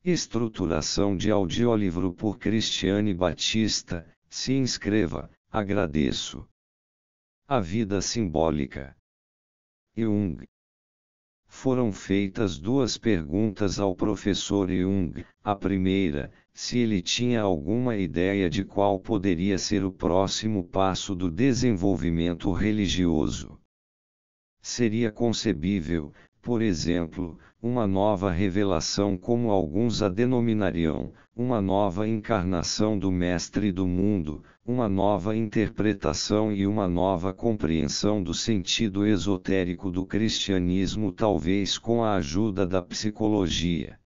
Estruturação de audiolivro por Cristiane Batista. Se inscreva, agradeço. A vida simbólica. Jung. Foram feitas duas perguntas ao professor Jung. A primeira, se ele tinha alguma ideia de qual poderia ser o próximo passo do desenvolvimento religioso. Seria concebível, por exemplo, uma nova revelação, como alguns a denominariam, uma nova encarnação do Mestre do mundo, uma nova interpretação e uma nova compreensão do sentido esotérico do cristianismo, talvez com a ajuda da psicologia.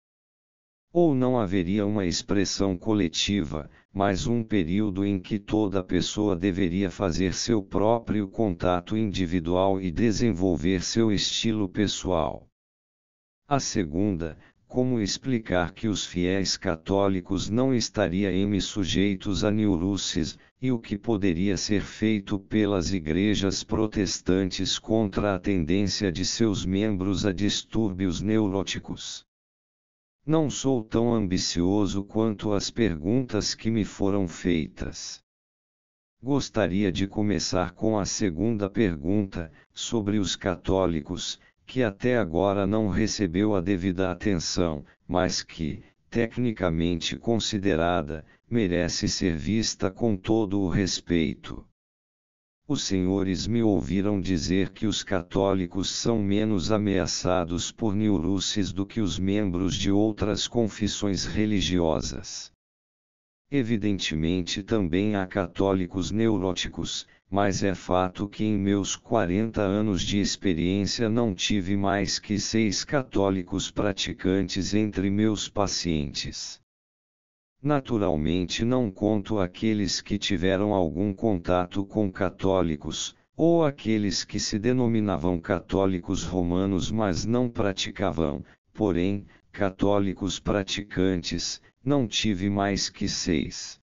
Ou não haveria uma expressão coletiva, mas um período em que toda pessoa deveria fazer seu próprio contato individual e desenvolver seu estilo pessoal. A segunda, como explicar que os fiéis católicos não estariam sujeitos a neuroses, e o que poderia ser feito pelas igrejas protestantes contra a tendência de seus membros a distúrbios neuróticos. Não sou tão ambicioso quanto as perguntas que me foram feitas. Gostaria de começar com a segunda pergunta, sobre os católicos, que até agora não recebeu a devida atenção, mas que, tecnicamente considerada, merece ser vista com todo o respeito. Os senhores me ouviram dizer que os católicos são menos ameaçados por neuroses do que os membros de outras confissões religiosas. Evidentemente também há católicos neuróticos, mas é fato que em meus 40 anos de experiência não tive mais que 6 católicos praticantes entre meus pacientes. Naturalmente não conto aqueles que tiveram algum contato com católicos, ou aqueles que se denominavam católicos romanos mas não praticavam, porém, católicos praticantes, não tive mais que 6.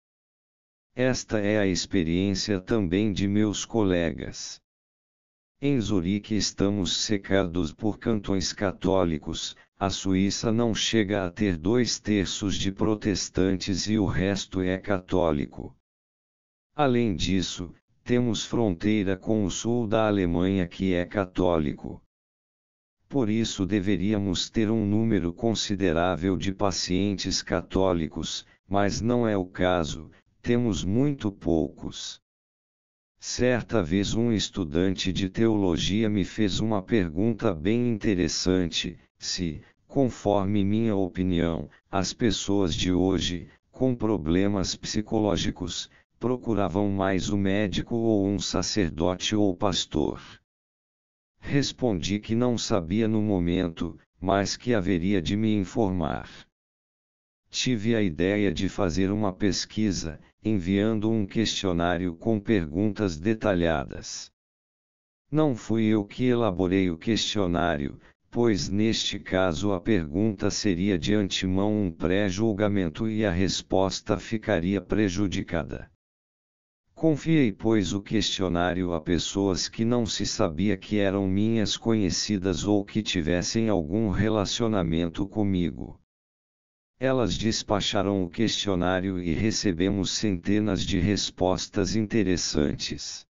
Esta é a experiência também de meus colegas. Em Zurique estamos cercados por cantões católicos, a Suíça não chega a ter 2/3 de protestantes e o resto é católico. Além disso, temos fronteira com o sul da Alemanha que é católico. Por isso deveríamos ter um número considerável de pacientes católicos, mas não é o caso, temos muito poucos. Certa vez um estudante de teologia me fez uma pergunta bem interessante, se, conforme minha opinião, as pessoas de hoje, com problemas psicológicos, procuravam mais o médico ou um sacerdote ou pastor. Respondi que não sabia no momento, mas que haveria de me informar. Tive a ideia de fazer uma pesquisa, enviando um questionário com perguntas detalhadas. Não fui eu que elaborei o questionário, pois neste caso a pergunta seria de antemão um pré-julgamento e a resposta ficaria prejudicada. Confiei, pois, o questionário a pessoas que não se sabia que eram minhas conhecidas ou que tivessem algum relacionamento comigo. Elas despacharam o questionário e recebemos centenas de respostas interessantes.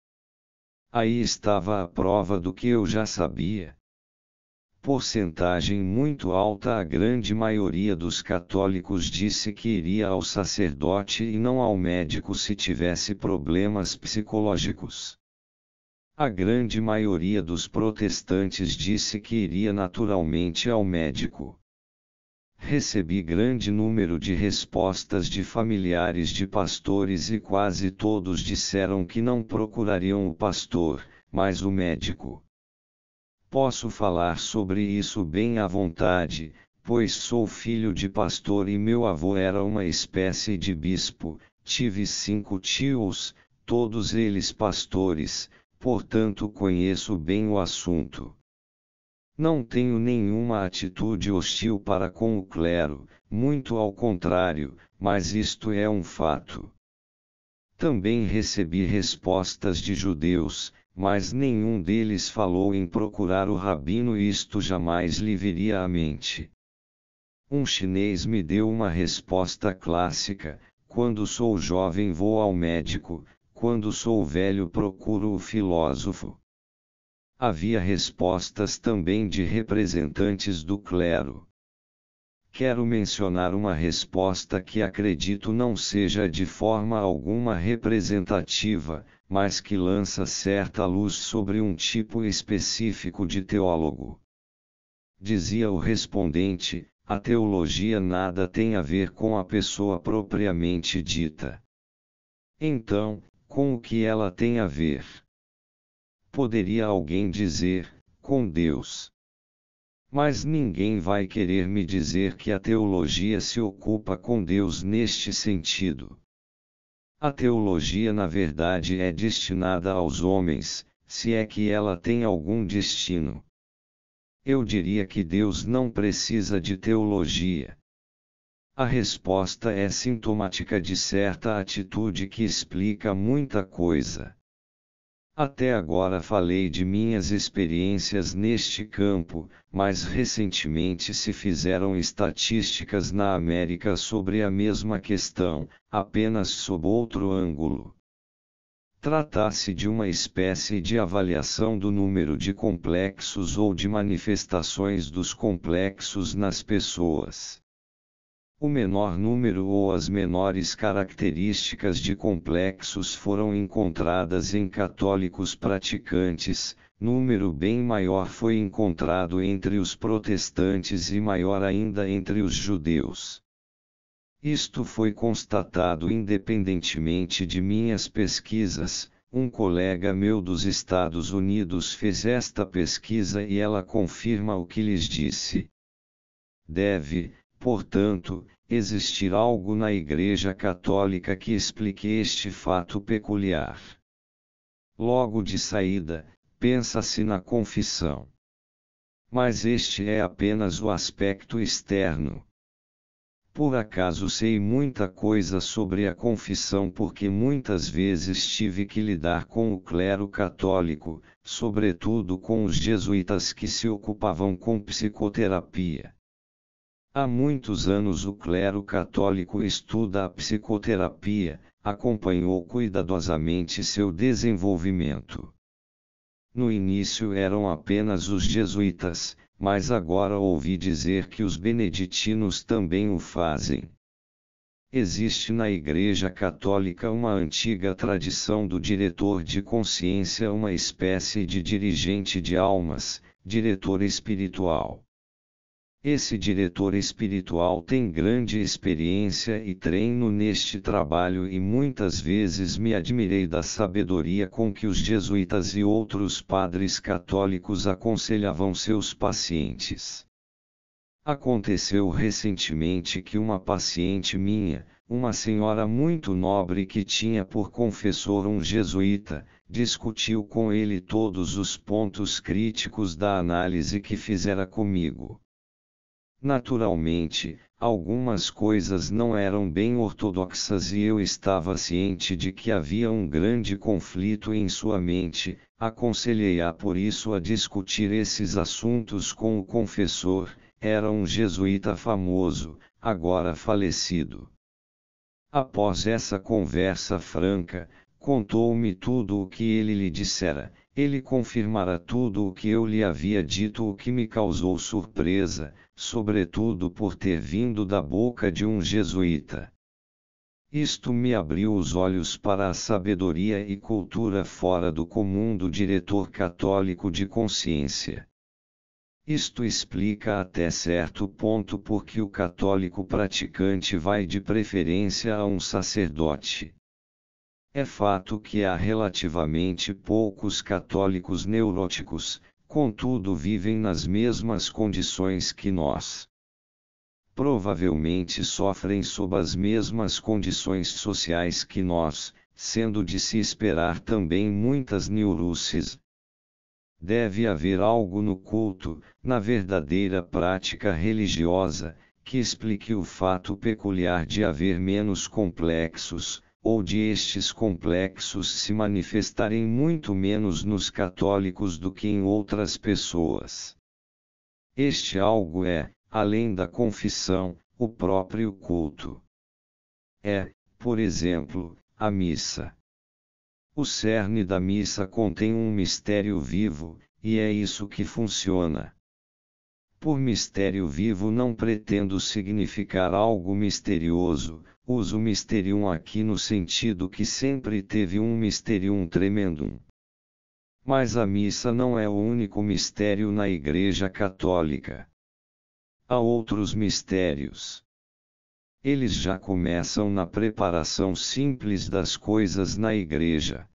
Aí estava a prova do que eu já sabia. Porcentagem muito alta. A grande maioria dos católicos disse que iria ao sacerdote e não ao médico se tivesse problemas psicológicos. A grande maioria dos protestantes disse que iria naturalmente ao médico. Recebi grande número de respostas de familiares de pastores e quase todos disseram que não procurariam o pastor, mas o médico. Posso falar sobre isso bem à vontade, pois sou filho de pastor e meu avô era uma espécie de bispo. Tive 5 tios, todos eles pastores, portanto conheço bem o assunto. Não tenho nenhuma atitude hostil para com o clero, muito ao contrário, mas isto é um fato. Também recebi respostas de judeus, mas nenhum deles falou em procurar o rabino, isto jamais lhe viria à mente. Um chinês me deu uma resposta clássica: quando sou jovem vou ao médico, quando sou velho procuro o filósofo. Havia respostas também de representantes do clero. Quero mencionar uma resposta que acredito não seja de forma alguma representativa, mas que lança certa luz sobre um tipo específico de teólogo. Dizia o respondente: a teologia nada tem a ver com a pessoa propriamente dita. Então, com o que ela tem a ver? Poderia alguém dizer, com Deus. Mas ninguém vai querer me dizer que a teologia se ocupa com Deus neste sentido. A teologia na verdade é destinada aos homens, se é que ela tem algum destino. Eu diria que Deus não precisa de teologia. A resposta é sintomática de certa atitude que explica muita coisa. Até agora falei de minhas experiências neste campo, mas recentemente se fizeram estatísticas na América sobre a mesma questão, apenas sob outro ângulo. Trata-se de uma espécie de avaliação do número de complexos ou de manifestações dos complexos nas pessoas. O menor número ou as menores características de complexos foram encontradas em católicos praticantes, número bem maior foi encontrado entre os protestantes e maior ainda entre os judeus. Isto foi constatado independentemente de minhas pesquisas. Um colega meu dos Estados Unidos fez esta pesquisa e ela confirma o que lhes disse. Deve, portanto, existir algo na Igreja Católica que explique este fato peculiar. Logo de saída, pensa-se na confissão. Mas este é apenas o aspecto externo. Por acaso sei muita coisa sobre a confissão porque muitas vezes tive que lidar com o clero católico, sobretudo com os jesuítas que se ocupavam com psicoterapia. Há muitos anos o clero católico estuda a psicoterapia, acompanhou cuidadosamente seu desenvolvimento. No início eram apenas os jesuítas, mas agora ouvi dizer que os beneditinos também o fazem. Existe na Igreja Católica uma antiga tradição do diretor de consciência, uma espécie de dirigente de almas, diretor espiritual. Esse diretor espiritual tem grande experiência e treino neste trabalho e muitas vezes me admirei da sabedoria com que os jesuítas e outros padres católicos aconselhavam seus pacientes. Aconteceu recentemente que uma paciente minha, uma senhora muito nobre que tinha por confessor um jesuíta, discutiu com ele todos os pontos críticos da análise que fizera comigo. Naturalmente, algumas coisas não eram bem ortodoxas e eu estava ciente de que havia um grande conflito em sua mente. Aconselhei-a por isso a discutir esses assuntos com o confessor. Era um jesuíta famoso, agora falecido. Após essa conversa franca, contou-me tudo o que ele lhe dissera. Ele confirmara tudo o que eu lhe havia dito, o que me causou surpresa, sobretudo por ter vindo da boca de um jesuíta. Isto me abriu os olhos para a sabedoria e cultura fora do comum do diretor católico de consciência. Isto explica até certo ponto por que o católico praticante vai de preferência a um sacerdote. É fato que há relativamente poucos católicos neuróticos, contudo vivem nas mesmas condições que nós. Provavelmente sofrem sob as mesmas condições sociais que nós, sendo de se esperar também muitas neuroses. Deve haver algo no culto, na verdadeira prática religiosa, que explique o fato peculiar de haver menos complexos, ou de estes complexos se manifestarem muito menos nos católicos do que em outras pessoas. Este algo é, além da confissão, o próprio culto. É, por exemplo, a missa. O cerne da missa contém um mistério vivo, e é isso que funciona. Por mistério vivo não pretendo significar algo misterioso, uso mysterium aqui no sentido que sempre teve um mysterium tremendum. Mas a missa não é o único mistério na Igreja Católica. Há outros mistérios. Eles já começam na preparação simples das coisas na igreja.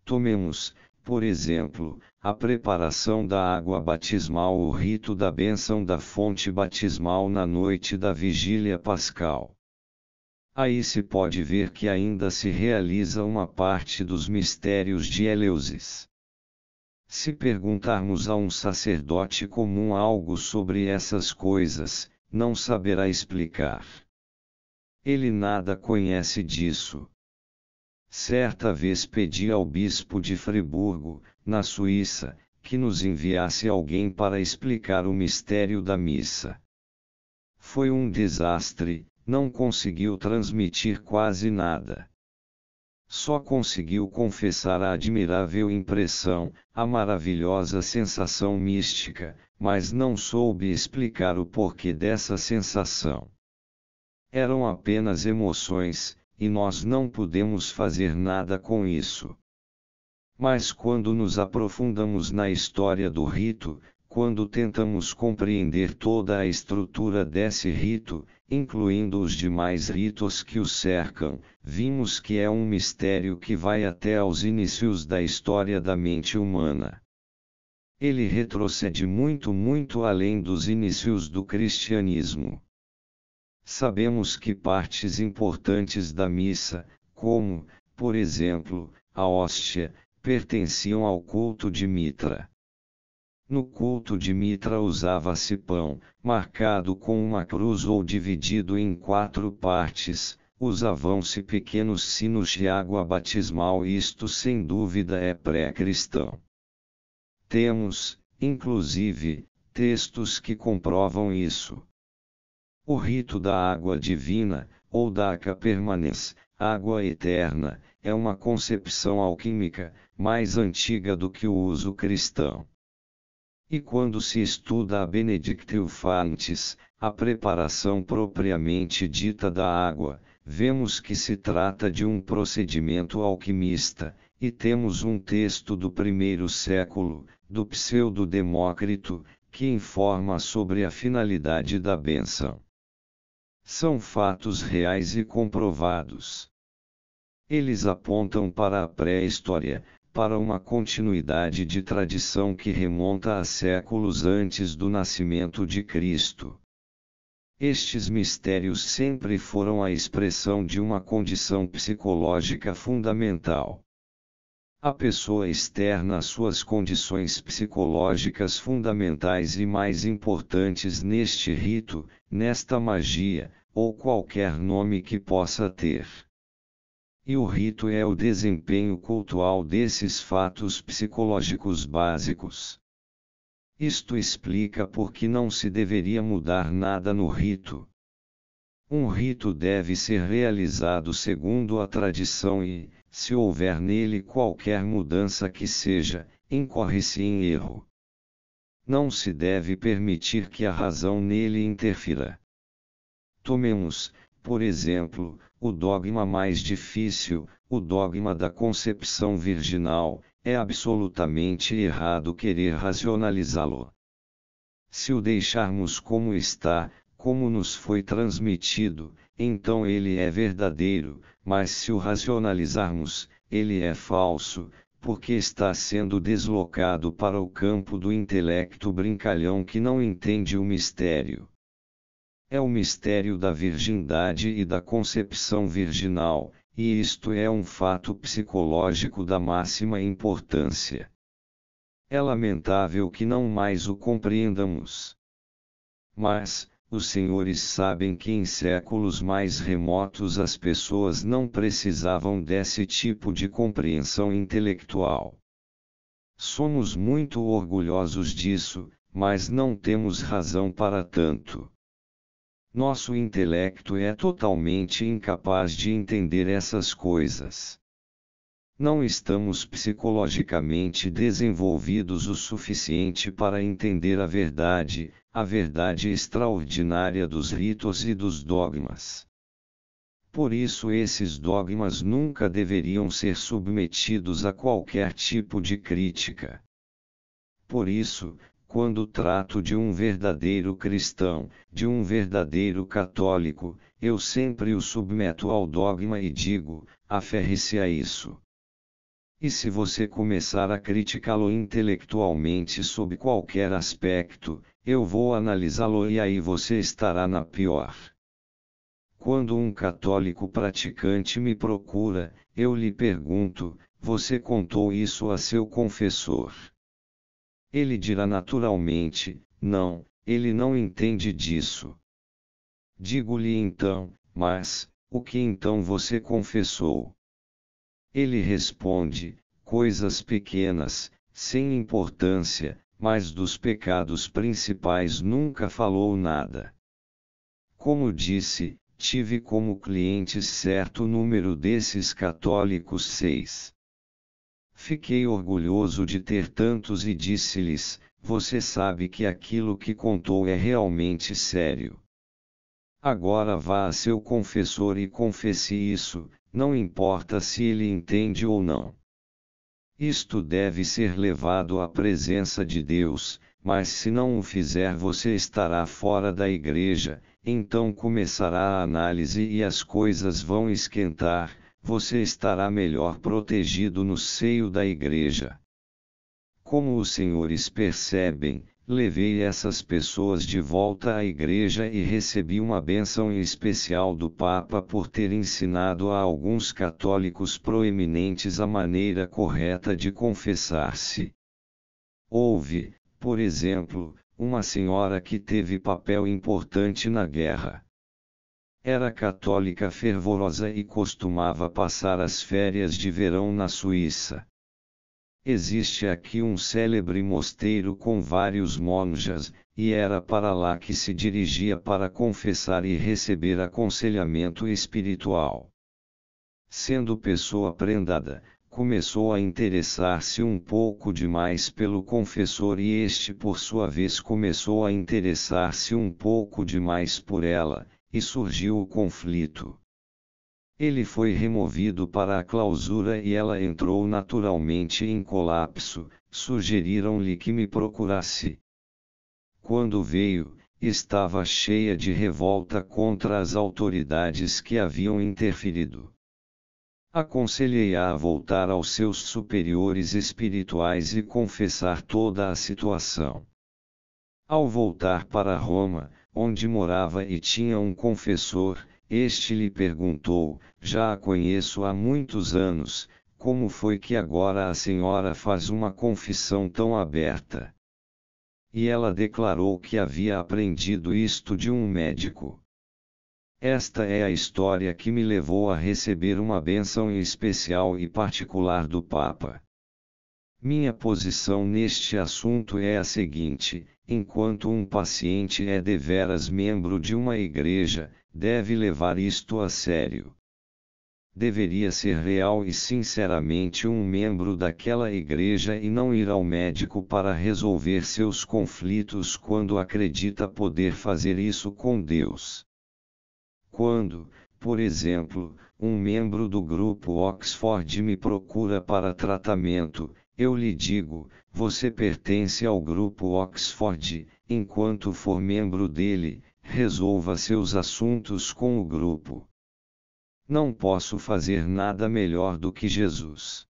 Tomemos, por exemplo, a preparação da água batismal, o rito da bênção da fonte batismal na noite da vigília pascal. Aí se pode ver que ainda se realiza uma parte dos mistérios de Eleusis. Se perguntarmos a um sacerdote comum algo sobre essas coisas, não saberá explicar. Ele nada conhece disso. Certa vez pedi ao bispo de Friburgo, na Suíça, que nos enviasse alguém para explicar o mistério da missa. Foi um desastre, não conseguiu transmitir quase nada. Só conseguiu confessar a admirável impressão, a maravilhosa sensação mística, mas não soube explicar o porquê dessa sensação. Eram apenas emoções, e nós não pudemos fazer nada com isso. Mas quando nos aprofundamos na história do rito, quando tentamos compreender toda a estrutura desse rito, incluindo os demais ritos que o cercam, vimos que é um mistério que vai até aos inícios da história da mente humana. Ele retrocede muito além dos inícios do cristianismo. Sabemos que partes importantes da missa, como, por exemplo, a hóstia, pertenciam ao culto de Mitra. No culto de Mitra usava-se pão, marcado com uma cruz ou dividido em 4 partes, usavam-se pequenos sinos de água batismal. Isto sem dúvida é pré-cristão. Temos, inclusive, textos que comprovam isso. O rito da água divina, ou da aqua permanens, água eterna, é uma concepção alquímica, mais antiga do que o uso cristão. E quando se estuda a Benedictio Fontis, a preparação propriamente dita da água, vemos que se trata de um procedimento alquimista, e temos um texto do 1º século, do Pseudo-Demócrito, que informa sobre a finalidade da bênção. São fatos reais e comprovados. Eles apontam para a pré-história, para uma continuidade de tradição que remonta a séculos antes do nascimento de Cristo. Estes mistérios sempre foram a expressão de uma condição psicológica fundamental. A pessoa externa suas condições psicológicas fundamentais e mais importantes neste rito, nesta magia, ou qualquer nome que possa ter. E o rito é o desempenho cultual desses fatos psicológicos básicos. Isto explica por que não se deveria mudar nada no rito. Um rito deve ser realizado segundo a tradição e, se houver nele qualquer mudança que seja, incorre-se em erro. Não se deve permitir que a razão nele interfira. Tomemos, por exemplo, o dogma mais difícil, o dogma da concepção virginal. É absolutamente errado querer racionalizá-lo. Se o deixarmos como está, como nos foi transmitido, então ele é verdadeiro, mas se o racionalizarmos, ele é falso, porque está sendo deslocado para o campo do intelecto brincalhão que não entende o mistério. É o mistério da virgindade e da concepção virginal, e isto é um fato psicológico da máxima importância. É lamentável que não mais o compreendamos. Mas, os senhores sabem que em séculos mais remotos as pessoas não precisavam desse tipo de compreensão intelectual. Somos muito orgulhosos disso, mas não temos razão para tanto. Nosso intelecto é totalmente incapaz de entender essas coisas. Não estamos psicologicamente desenvolvidos o suficiente para entender a verdade extraordinária dos ritos e dos dogmas. Por isso esses dogmas nunca deveriam ser submetidos a qualquer tipo de crítica. Por isso, quando trato de um verdadeiro cristão, de um verdadeiro católico, eu sempre o submeto ao dogma e digo, aferre-se a isso. E se você começar a criticá-lo intelectualmente sob qualquer aspecto, eu vou analisá-lo e aí você estará na pior. Quando um católico praticante me procura, eu lhe pergunto, você contou isso a seu confessor? Ele dirá naturalmente, não, ele não entende disso. Digo-lhe então, mas, o que então você confessou? Ele responde, coisas pequenas, sem importância, mas dos pecados principais nunca falou nada. Como disse, tive como clientes certo número desses católicos 6. Fiquei orgulhoso de ter tantos e disse-lhes, você sabe que aquilo que contou é realmente sério. Agora vá a seu confessor e confesse isso, não importa se ele entende ou não. Isto deve ser levado à presença de Deus, mas se não o fizer você estará fora da igreja, então começará a análise e as coisas vão esquentar, você estará melhor protegido no seio da igreja. Como os senhores percebem, levei essas pessoas de volta à igreja e recebi uma bênção especial do Papa por ter ensinado a alguns católicos proeminentes a maneira correta de confessar-se. Houve, por exemplo, uma senhora que teve papel importante na guerra. Era católica fervorosa e costumava passar as férias de verão na Suíça. Existe aqui um célebre mosteiro com vários monjas, e era para lá que se dirigia para confessar e receber aconselhamento espiritual. Sendo pessoa prendada, começou a interessar-se um pouco demais pelo confessor e este por sua vez começou a interessar-se um pouco demais por ela, e surgiu o conflito. Ele foi removido para a clausura e ela entrou naturalmente em colapso, sugeriram-lhe que me procurasse. Quando veio, estava cheia de revolta contra as autoridades que haviam interferido. Aconselhei-a a voltar aos seus superiores espirituais e confessar toda a situação. Ao voltar para Roma, onde morava e tinha um confessor, este lhe perguntou, já a conheço há muitos anos, como foi que agora a senhora faz uma confissão tão aberta? E ela declarou que havia aprendido isto de um médico. Esta é a história que me levou a receber uma bênção especial e particular do Papa. Minha posição neste assunto é a seguinte: enquanto um paciente é deveras membro de uma igreja, deve levar isto a sério. Deveria ser real e sinceramente um membro daquela igreja e não ir ao médico para resolver seus conflitos quando acredita poder fazer isso com Deus. Quando, por exemplo, um membro do grupo Oxford me procura para tratamento, eu lhe digo, você pertence ao grupo Oxford, enquanto for membro dele, resolva seus assuntos com o grupo. Não posso fazer nada melhor do que Jesus.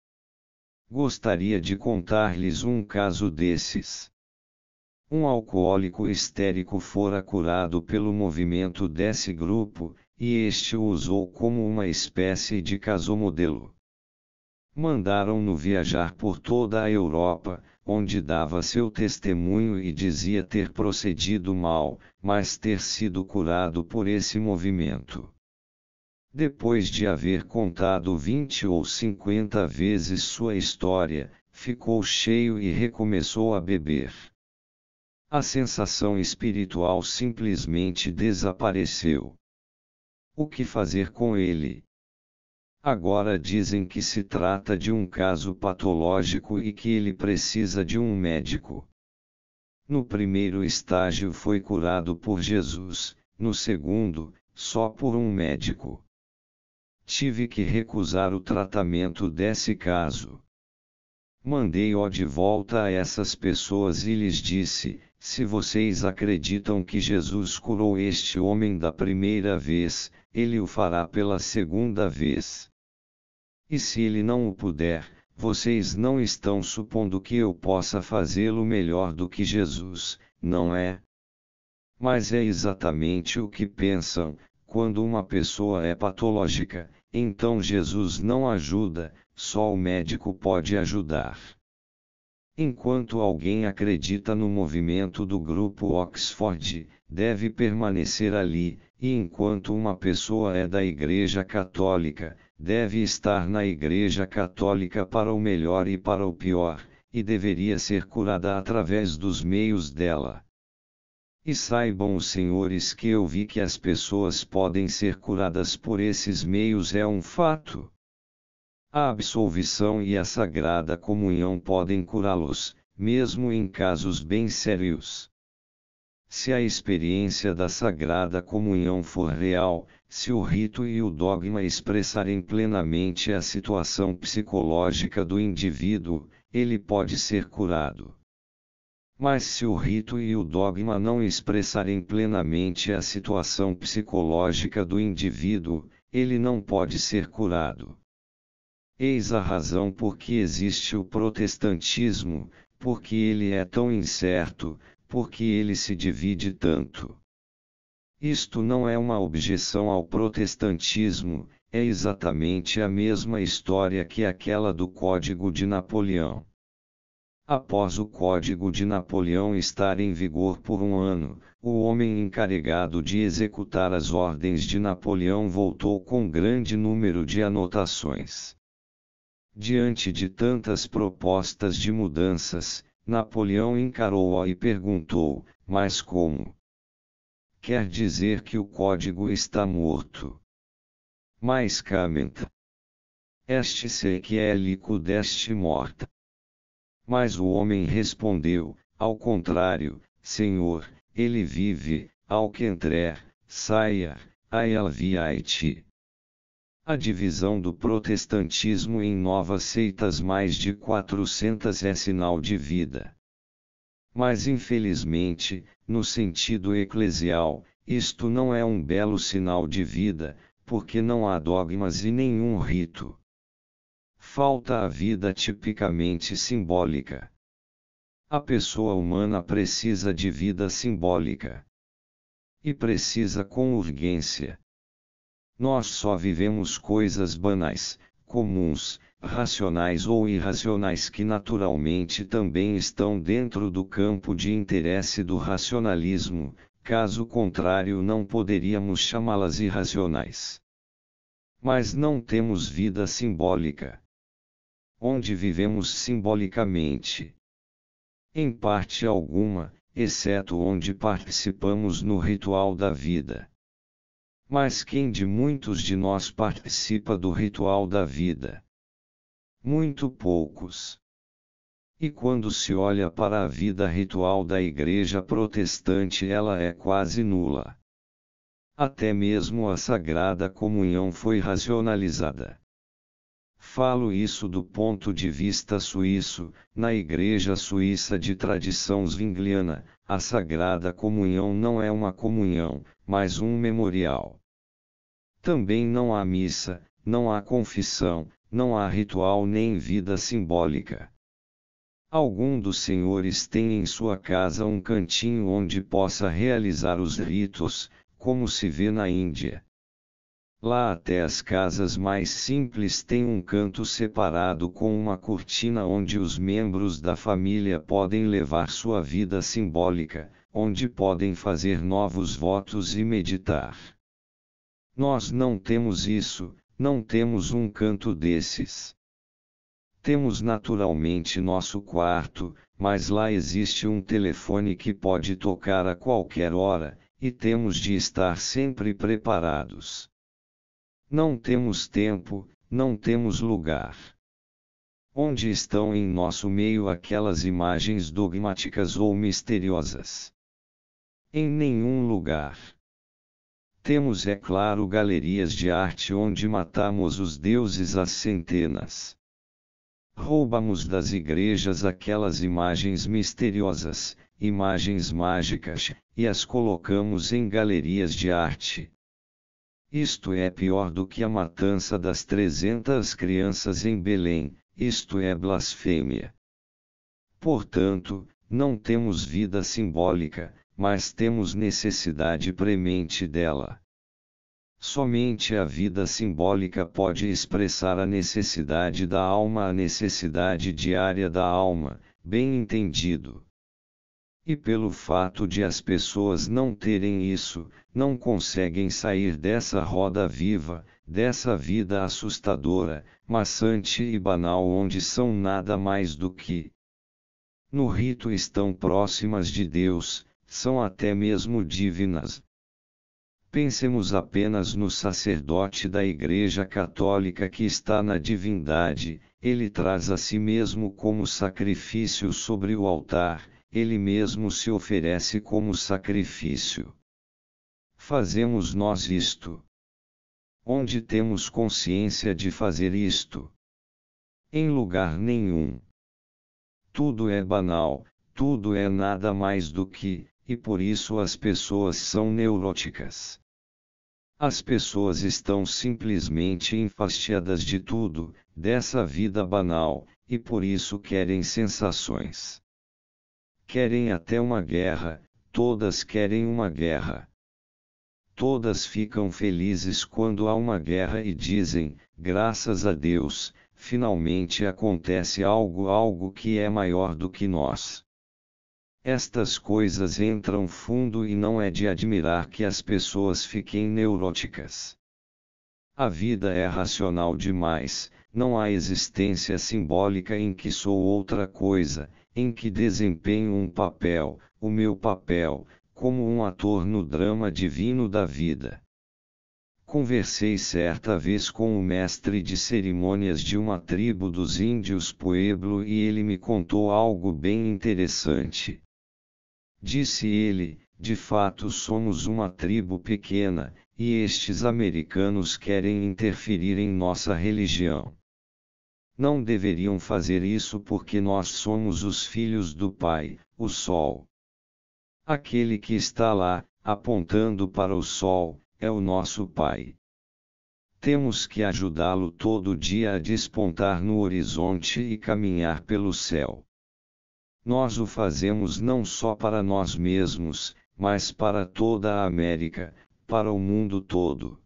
Gostaria de contar-lhes um caso desses. Um alcoólico histérico fora curado pelo movimento desse grupo, e este o usou como uma espécie de caso-modelo. Mandaram-no viajar por toda a Europa, onde dava seu testemunho e dizia ter procedido mal, mas ter sido curado por esse movimento. Depois de haver contado 20 ou 50 vezes sua história, ficou cheio e recomeçou a beber. A sensação espiritual simplesmente desapareceu. O que fazer com ele? Agora dizem que se trata de um caso patológico e que ele precisa de um médico. No primeiro estágio foi curado por Jesus, no segundo, só por um médico. Tive que recusar o tratamento desse caso. Mandei-o de volta a essas pessoas e lhes disse: se vocês acreditam que Jesus curou este homem da primeira vez, ele o fará pela segunda vez. E se ele não o puder, vocês não estão supondo que eu possa fazê-lo melhor do que Jesus, não é? Mas é exatamente o que pensam. Quando uma pessoa é patológica, então Jesus não ajuda, só o médico pode ajudar. Enquanto alguém acredita no movimento do grupo Oxford, deve permanecer ali, e enquanto uma pessoa é da Igreja Católica, deve estar na Igreja Católica para o melhor e para o pior, e deveria ser curada através dos meios dela. E saibam os senhores que eu vi que as pessoas podem ser curadas por esses meios é um fato. A absolvição e a Sagrada Comunhão podem curá-los, mesmo em casos bem sérios. Se a experiência da Sagrada Comunhão for real, se o rito e o dogma expressarem plenamente a situação psicológica do indivíduo, ele pode ser curado. Mas se o rito e o dogma não expressarem plenamente a situação psicológica do indivíduo, ele não pode ser curado. Eis a razão por que existe o protestantismo, porque ele é tão incerto, porque ele se divide tanto. Isto não é uma objeção ao protestantismo, é exatamente a mesma história que aquela do Código de Napoleão. Após o Código de Napoleão estar em vigor por um ano, o homem encarregado de executar as ordens de Napoleão voltou com grande número de anotações. Diante de tantas propostas de mudanças, Napoleão encarou-a e perguntou: mas como? Quer dizer que o código está morto? Mas camenta. Este se que é liquid est morta. Mas o homem respondeu: ao contrário, Senhor, ele vive, ao que entrer, saia, aelviaiti. A divisão do protestantismo em novas seitas mais de 400 é sinal de vida. Mas infelizmente, no sentido eclesial, isto não é um belo sinal de vida, porque não há dogmas e nenhum rito. Falta a vida tipicamente simbólica. A pessoa humana precisa de vida simbólica. E precisa com urgência. Nós só vivemos coisas banais, comuns, racionais ou irracionais que naturalmente também estão dentro do campo de interesse do racionalismo, caso contrário não poderíamos chamá-las irracionais. Mas não temos vida simbólica. Onde vivemos simbolicamente? Em parte alguma, exceto onde participamos no ritual da vida. Mas quem de muitos de nós participa do ritual da vida? Muito poucos. E quando se olha para a vida ritual da Igreja Protestante, ela é quase nula. Até mesmo a Sagrada Comunhão foi racionalizada. Falo isso do ponto de vista suíço. Na Igreja Suíça de tradição zwingliana, a Sagrada Comunhão não é uma comunhão, mas um memorial. Também não há missa, não há confissão, não há ritual nem vida simbólica. Algum dos senhores tem em sua casa um cantinho onde possa realizar os ritos, como se vê na Índia. Lá até as casas mais simples têm um canto separado com uma cortina onde os membros da família podem levar sua vida simbólica, onde podem fazer novos votos e meditar. Nós não temos isso, não temos um canto desses. Temos naturalmente nosso quarto, mas lá existe um telefone que pode tocar a qualquer hora, e temos de estar sempre preparados. Não temos tempo, não temos lugar. Onde estão em nosso meio aquelas imagens dogmáticas ou misteriosas? Em nenhum lugar. Temos, é claro, galerias de arte onde matamos os deuses às centenas. Roubamos das igrejas aquelas imagens misteriosas, imagens mágicas, e as colocamos em galerias de arte. Isto é pior do que a matança das 300 crianças em Belém, isto é blasfêmia. Portanto, não temos vida simbólica, mas temos necessidade premente dela. Somente a vida simbólica pode expressar a necessidade da alma, a necessidade diária da alma, bem entendido. E pelo fato de as pessoas não terem isso, não conseguem sair dessa roda viva, dessa vida assustadora, maçante e banal onde são nada mais do que. No rito estão próximas de Deus, são até mesmo divinas. Pensemos apenas no sacerdote da Igreja Católica que está na divindade, ele traz a si mesmo como sacrifício sobre o altar, ele mesmo se oferece como sacrifício. Fazemos nós isto? Onde temos consciência de fazer isto? Em lugar nenhum. Tudo é banal, tudo é nada mais do que, e por isso as pessoas são neuróticas. As pessoas estão simplesmente enfastiadas de tudo, dessa vida banal, e por isso querem sensações. Querem até uma guerra, todas querem uma guerra. Todas ficam felizes quando há uma guerra e dizem, graças a Deus, finalmente acontece algo que é maior do que nós. Estas coisas entram fundo e não é de admirar que as pessoas fiquem neuróticas. A vida é racional demais, não há existência simbólica em que sou outra coisa, em que desempenho um papel, o meu papel, como um ator no drama divino da vida. Conversei certa vez com o mestre de cerimônias de uma tribo dos índios Pueblo e ele me contou algo bem interessante. Disse ele, de fato somos uma tribo pequena, e estes americanos querem interferir em nossa religião. Não deveriam fazer isso porque nós somos os filhos do Pai, o Sol. Aquele que está lá, apontando para o Sol, é o nosso Pai. Temos que ajudá-lo todo dia a despontar no horizonte e caminhar pelo céu. Nós o fazemos não só para nós mesmos, mas para toda a América, para o mundo todo.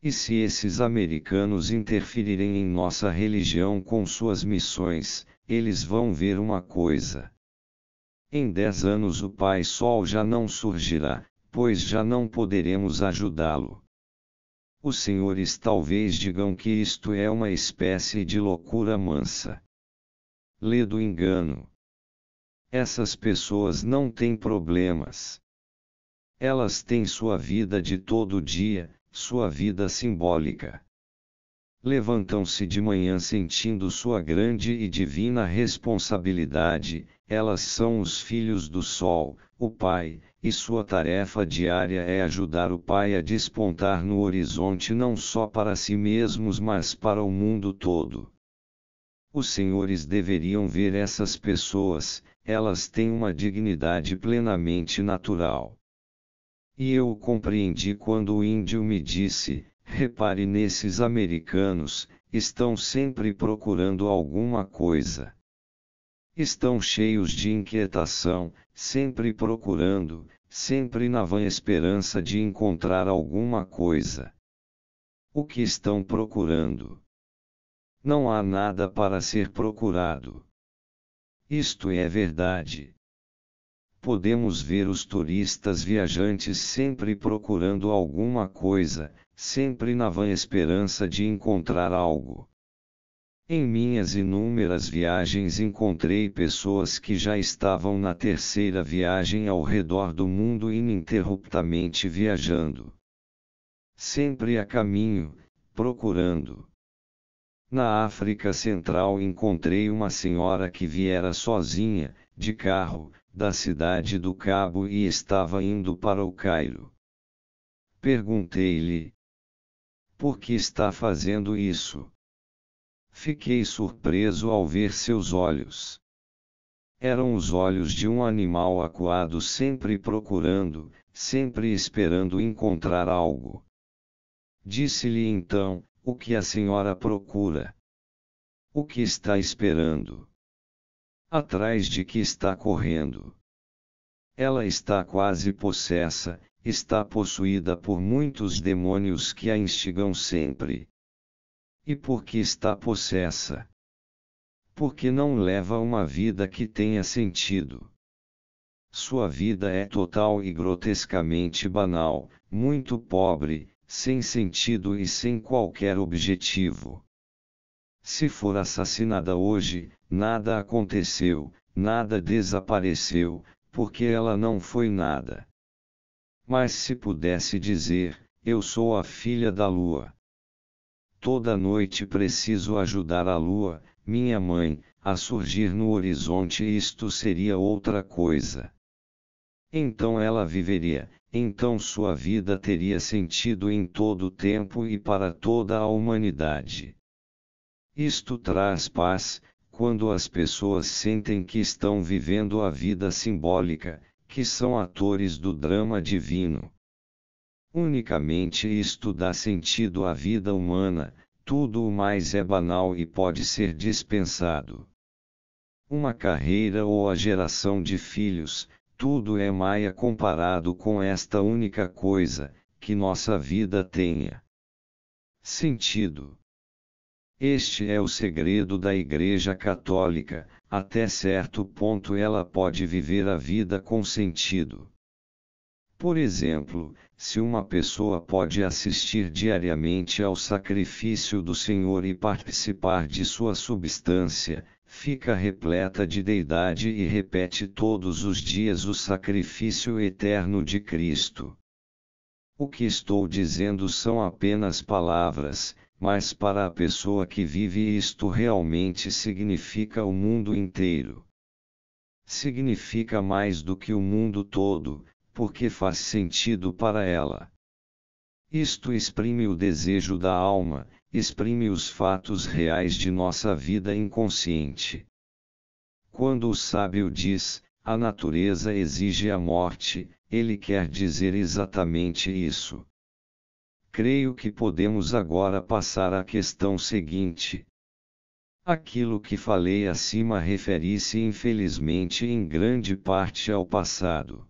E se esses americanos interferirem em nossa religião com suas missões, eles vão ver uma coisa. Em 10 anos o Pai Sol já não surgirá, pois já não poderemos ajudá-lo. Os senhores talvez digam que isto é uma espécie de loucura mansa. Lê do engano. Essas pessoas não têm problemas. Elas têm sua vida de todo dia, sua vida simbólica. Levantam-se de manhã sentindo sua grande e divina responsabilidade, elas são os filhos do Sol, o Pai, e sua tarefa diária é ajudar o Pai a despontar no horizonte não só para si mesmos mas para o mundo todo. Os senhores deveriam ver essas pessoas, elas têm uma dignidade plenamente natural. E eu o compreendi quando o índio me disse, repare nesses americanos, estão sempre procurando alguma coisa. Estão cheios de inquietação, sempre procurando, sempre na vã esperança de encontrar alguma coisa. O que estão procurando? Não há nada para ser procurado. Isto é verdade. Podemos ver os turistas viajantes sempre procurando alguma coisa, sempre na vã esperança de encontrar algo. Em minhas inúmeras viagens encontrei pessoas que já estavam na terceira viagem ao redor do mundo ininterruptamente viajando. Sempre a caminho, procurando. Na África Central encontrei uma senhora que viera sozinha, de carro, da cidade do Cabo e estava indo para o Cairo. Perguntei-lhe: por que está fazendo isso? Fiquei surpreso ao ver seus olhos. Eram os olhos de um animal acuado, sempre procurando, sempre esperando encontrar algo. Disse-lhe então: o que a senhora procura? O que está esperando? Atrás de que está correndo? Ela está quase possessa, está possuída por muitos demônios que a instigam sempre. E por que está possessa? Porque não leva uma vida que tenha sentido. Sua vida é total e grotescamente banal, muito pobre, sem sentido e sem qualquer objetivo. Se for assassinada hoje, nada aconteceu, nada desapareceu, porque ela não foi nada. Mas se pudesse dizer: eu sou a filha da lua. Toda noite preciso ajudar a lua, minha mãe, a surgir no horizonte, isto seria outra coisa. Então ela viveria, então sua vida teria sentido em todo o tempo e para toda a humanidade. Isto traz paz, quando as pessoas sentem que estão vivendo a vida simbólica, que são atores do drama divino. Unicamente isto dá sentido à vida humana, tudo o mais é banal e pode ser dispensado. Uma carreira ou a geração de filhos, tudo é maia comparado com esta única coisa, que nossa vida tenha sentido. Este é o segredo da Igreja Católica, até certo ponto ela pode viver a vida com sentido. Por exemplo, se uma pessoa pode assistir diariamente ao sacrifício do Senhor e participar de sua substância, fica repleta de deidade e repete todos os dias o sacrifício eterno de Cristo. O que estou dizendo são apenas palavras, mas para a pessoa que vive isto realmente significa o mundo inteiro. Significa mais do que o mundo todo, porque faz sentido para ela. Isto exprime o desejo da alma, exprime os fatos reais de nossa vida inconsciente. Quando o sábio diz: a natureza exige a morte, ele quer dizer exatamente isso. Creio que podemos agora passar à questão seguinte. Aquilo que falei acima refere-se infelizmente em grande parte ao passado.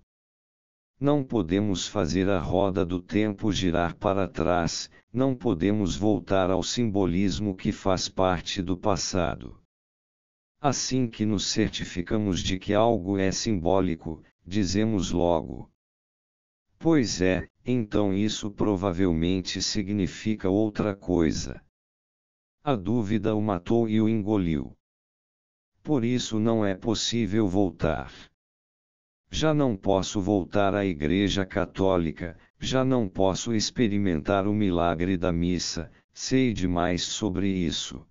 Não podemos fazer a roda do tempo girar para trás, não podemos voltar ao simbolismo que faz parte do passado. Assim que nos certificamos de que algo é simbólico, dizemos logo: pois é, então isso provavelmente significa outra coisa. A dúvida o matou e o engoliu. Por isso não é possível voltar. Já não posso voltar à Igreja Católica, já não posso experimentar o milagre da missa, sei demais sobre isso.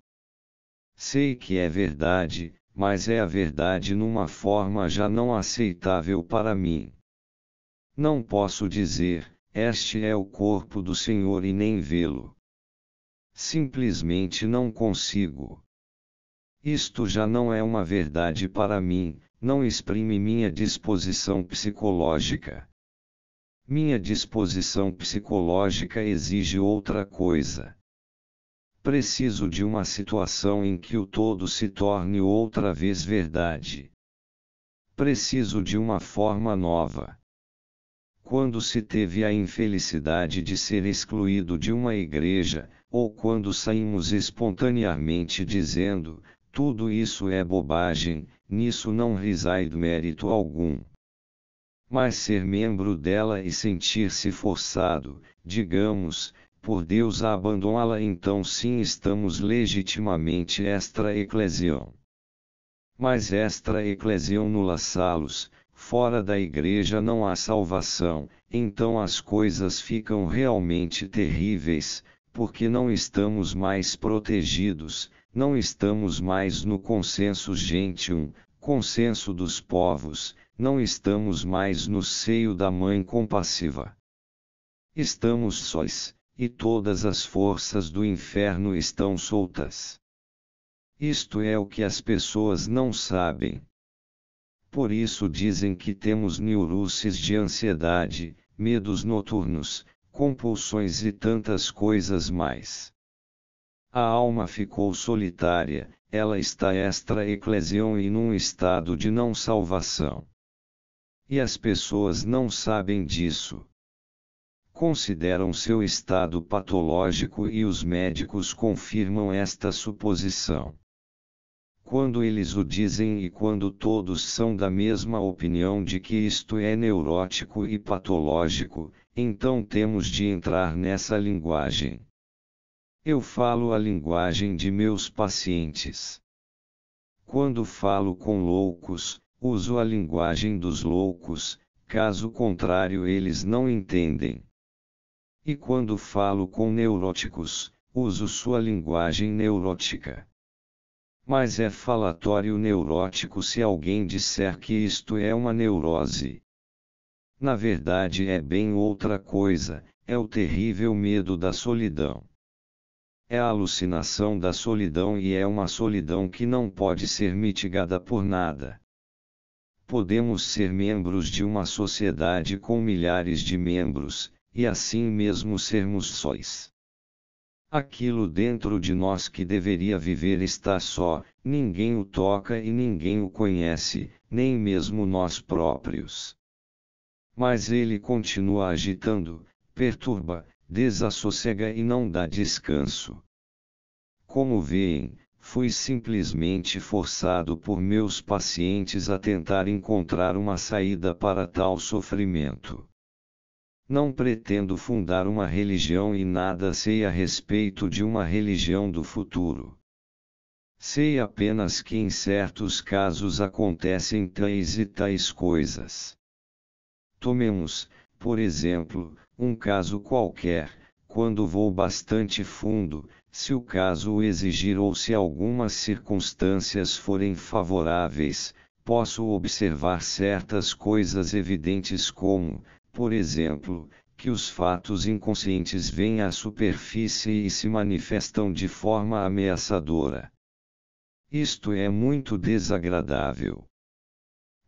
Sei que é verdade, mas é a verdade numa forma já não aceitável para mim. Não posso dizer: este é o corpo do Senhor e nem vê-lo. Simplesmente não consigo. Isto já não é uma verdade para mim, não exprime minha disposição psicológica. Minha disposição psicológica exige outra coisa. Preciso de uma situação em que o todo se torne outra vez verdade. Preciso de uma forma nova. Quando se teve a infelicidade de ser excluído de uma igreja, ou quando saímos espontaneamente dizendo: tudo isso é bobagem, nisso não reside mérito algum. Mas ser membro dela e sentir-se forçado, digamos, por Deus a abandoná-la, então sim estamos legitimamente extra-eclesião. Mas extra-eclesião nulla salus, fora da igreja não há salvação, então as coisas ficam realmente terríveis, porque não estamos mais protegidos, não estamos mais no consenso gentium, consenso dos povos, não estamos mais no seio da mãe compassiva. Estamos sós, e todas as forças do inferno estão soltas. Isto é o que as pessoas não sabem. Por isso dizem que temos neuroses de ansiedade, medos noturnos, compulsões e tantas coisas mais. A alma ficou solitária, ela está extra-eclesião e num estado de não salvação. E as pessoas não sabem disso. Consideram seu estado patológico e os médicos confirmam esta suposição. Quando eles o dizem e quando todos são da mesma opinião de que isto é neurótico e patológico, então temos de entrar nessa linguagem. Eu falo a linguagem de meus pacientes. Quando falo com loucos, uso a linguagem dos loucos, caso contrário eles não entendem. E quando falo com neuróticos, uso sua linguagem neurótica. Mas é falatório neurótico se alguém disser que isto é uma neurose. Na verdade é bem outra coisa, é o terrível medo da solidão. É a alucinação da solidão e é uma solidão que não pode ser mitigada por nada. Podemos ser membros de uma sociedade com milhares de membros, e assim mesmo sermos sós. Aquilo dentro de nós que deveria viver está só, ninguém o toca e ninguém o conhece, nem mesmo nós próprios. Mas ele continua agitando, perturba, desassossega e não dá descanso. Como veem, fui simplesmente forçado por meus pacientes a tentar encontrar uma saída para tal sofrimento. Não pretendo fundar uma religião e nada sei a respeito de uma religião do futuro. Sei apenas que em certos casos acontecem tais e tais coisas. Tomemos, por exemplo, um caso qualquer, quando vou bastante fundo, se o caso o exigir ou se algumas circunstâncias forem favoráveis, posso observar certas coisas evidentes como, por exemplo, que os fatos inconscientes vêm à superfície e se manifestam de forma ameaçadora. Isto é muito desagradável.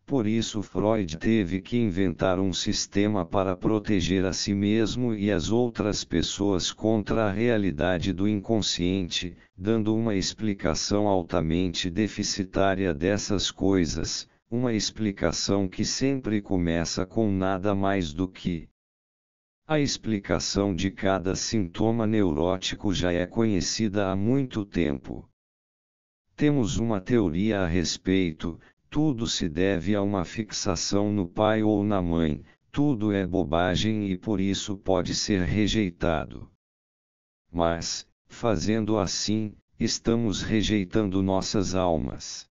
Por isso Freud teve que inventar um sistema para proteger a si mesmo e as outras pessoas contra a realidade do inconsciente, dando uma explicação altamente deficitária dessas coisas, uma explicação que sempre começa com nada mais do que a explicação de cada sintoma neurótico já é conhecida há muito tempo. Temos uma teoria a respeito, tudo se deve a uma fixação no pai ou na mãe, tudo é bobagem e por isso pode ser rejeitado. Mas, fazendo assim, estamos rejeitando nossas almas.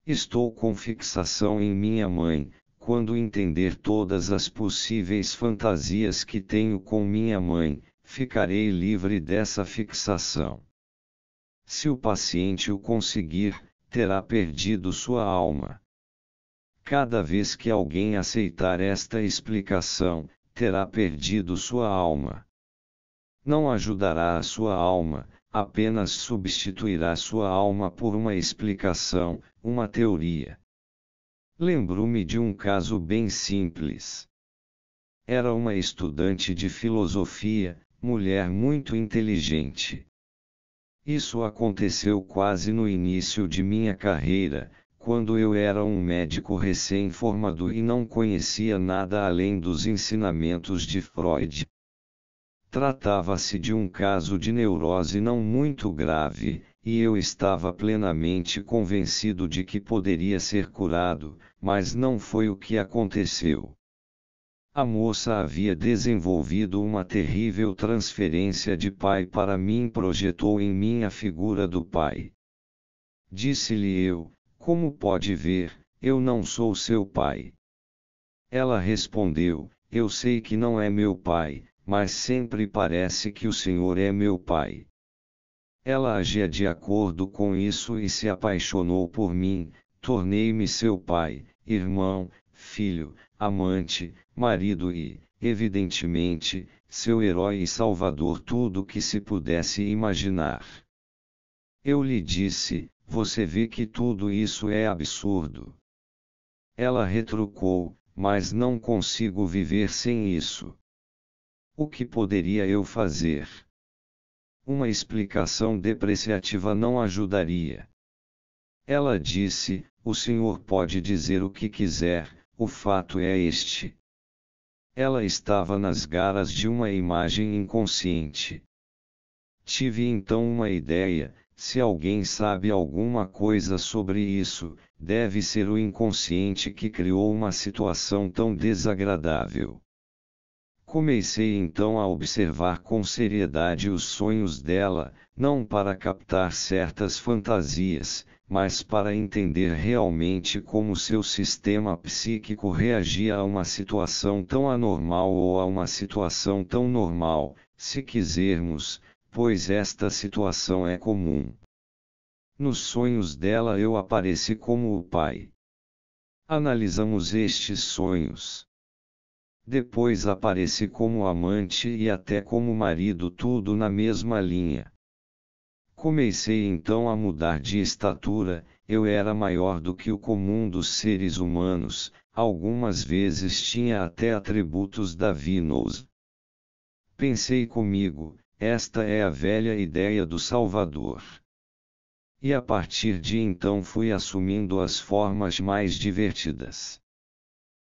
Estou com fixação em minha mãe, quando entender todas as possíveis fantasias que tenho com minha mãe, ficarei livre dessa fixação. Se o paciente o conseguir, terá perdido sua alma. Cada vez que alguém aceitar esta explicação, terá perdido sua alma. Não ajudará a sua alma, apenas substituirá sua alma por uma explicação, uma teoria. Lembro-me de um caso bem simples. Era uma estudante de filosofia, mulher muito inteligente. Isso aconteceu quase no início de minha carreira, quando eu era um médico recém-formado e não conhecia nada além dos ensinamentos de Freud. Tratava-se de um caso de neurose não muito grave, e eu estava plenamente convencido de que poderia ser curado, mas não foi o que aconteceu. A moça havia desenvolvido uma terrível transferência de pai para mim e projetou em mim a figura do pai. Disse-lhe eu: como pode ver, eu não sou seu pai. Ela respondeu: eu sei que não é meu pai, mas sempre parece que o Senhor é meu pai. Ela agia de acordo com isso e se apaixonou por mim, tornei-me seu pai, irmão, filho, amante, marido e, evidentemente, seu herói e salvador, tudo que se pudesse imaginar. Eu lhe disse: você vê que tudo isso é absurdo. Ela retrucou: mas não consigo viver sem isso. O que poderia eu fazer? Uma explicação depreciativa não ajudaria. Ela disse: o senhor pode dizer o que quiser, o fato é este. Ela estava nas garras de uma imagem inconsciente. Tive então uma ideia: se alguém sabe alguma coisa sobre isso, deve ser o inconsciente que criou uma situação tão desagradável. Comecei então a observar com seriedade os sonhos dela, não para captar certas fantasias, mas para entender realmente como seu sistema psíquico reagia a uma situação tão anormal ou a uma situação tão normal, se quisermos, pois esta situação é comum. Nos sonhos dela eu apareci como o pai. Analisamos estes sonhos. Depois apareci como amante e até como marido, tudo na mesma linha. Comecei então a mudar de estatura, eu era maior do que o comum dos seres humanos, algumas vezes tinha até atributos divinos. Pensei comigo: esta é a velha ideia do Salvador. E a partir de então fui assumindo as formas mais divertidas.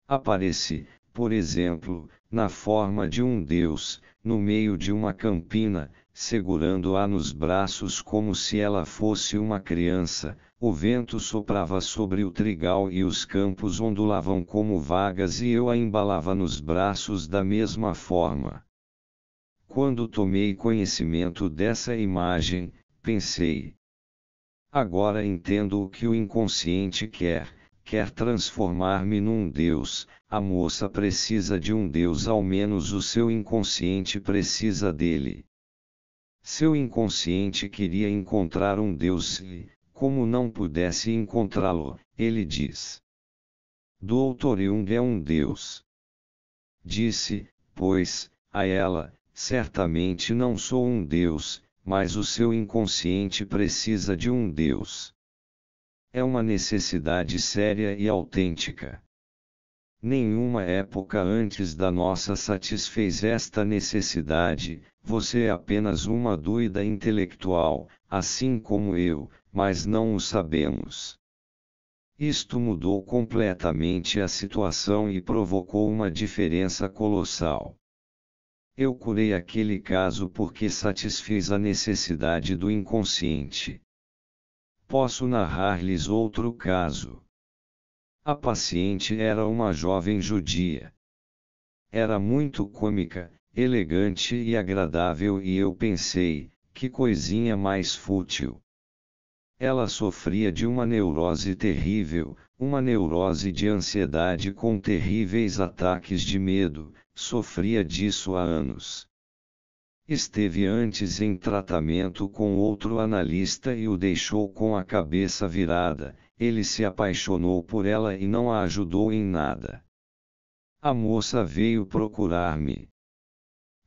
Apareci, por exemplo, na forma de um deus, no meio de uma campina, segurando-a nos braços como se ela fosse uma criança. O vento soprava sobre o trigal e os campos ondulavam como vagas e eu a embalava nos braços da mesma forma. Quando tomei conhecimento dessa imagem, pensei: agora entendo o que o inconsciente quer transformar-me num deus. A moça precisa de um deus, ao menos o seu inconsciente precisa dele. Seu inconsciente queria encontrar um deus e, como não pudesse encontrá-lo, ele diz: Dr. Jung é um deus. Disse, pois, a ela: certamente não sou um deus, mas o seu inconsciente precisa de um deus. É uma necessidade séria e autêntica. Nenhuma época antes da nossa satisfez esta necessidade. Você é apenas uma dúvida intelectual, assim como eu, mas não o sabemos. Isto mudou completamente a situação e provocou uma diferença colossal. Eu curei aquele caso porque satisfiz a necessidade do inconsciente. Posso narrar-lhes outro caso. A paciente era uma jovem judia. Era muito cômica, elegante e agradável e eu pensei: que coisinha mais fútil. Ela sofria de uma neurose terrível, uma neurose de ansiedade com terríveis ataques de medo, sofria disso há anos. Esteve antes em tratamento com outro analista e o deixou com a cabeça virada. Ele se apaixonou por ela e não a ajudou em nada. A moça veio procurar-me.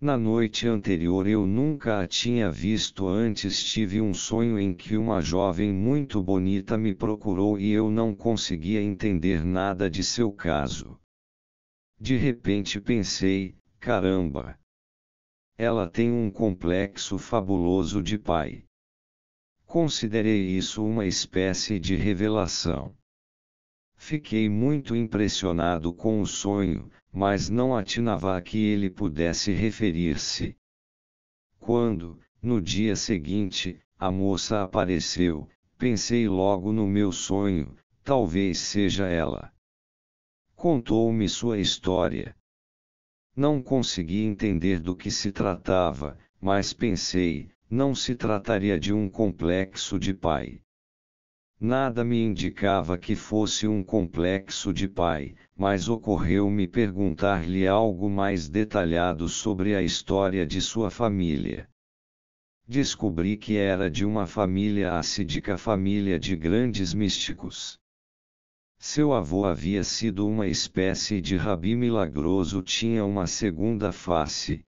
Na noite anterior eu nunca a tinha visto antes. Tive um sonho em que uma jovem muito bonita me procurou e eu não conseguia entender nada de seu caso. De repente pensei: caramba! Ela tem um complexo fabuloso de pai. Considerei isso uma espécie de revelação. Fiquei muito impressionado com o sonho, mas não atinava a que ele pudesse referir-se. Quando, no dia seguinte, a moça apareceu, pensei logo no meu sonho: talvez seja ela. Contou-me sua história. Não consegui entender do que se tratava, mas pensei, não se trataria de um complexo de pai. Nada me indicava que fosse um complexo de pai, mas ocorreu-me perguntar-lhe algo mais detalhado sobre a história de sua família. Descobri que era de uma família assídica, família de grandes místicos. Seu avô havia sido uma espécie de rabi milagroso, tinha uma segunda face.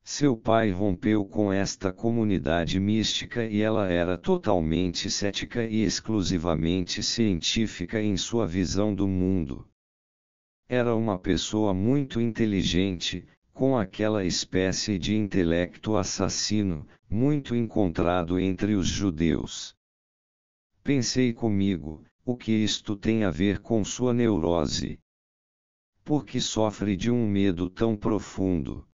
Seu pai rompeu com esta comunidade mística e ela era totalmente cética e exclusivamente científica em sua visão do mundo. Era uma pessoa muito inteligente, com aquela espécie de intelecto assassino, muito encontrado entre os judeus. Pensei comigo, o que isto tem a ver com sua neurose? Por que sofre de um medo tão profundo?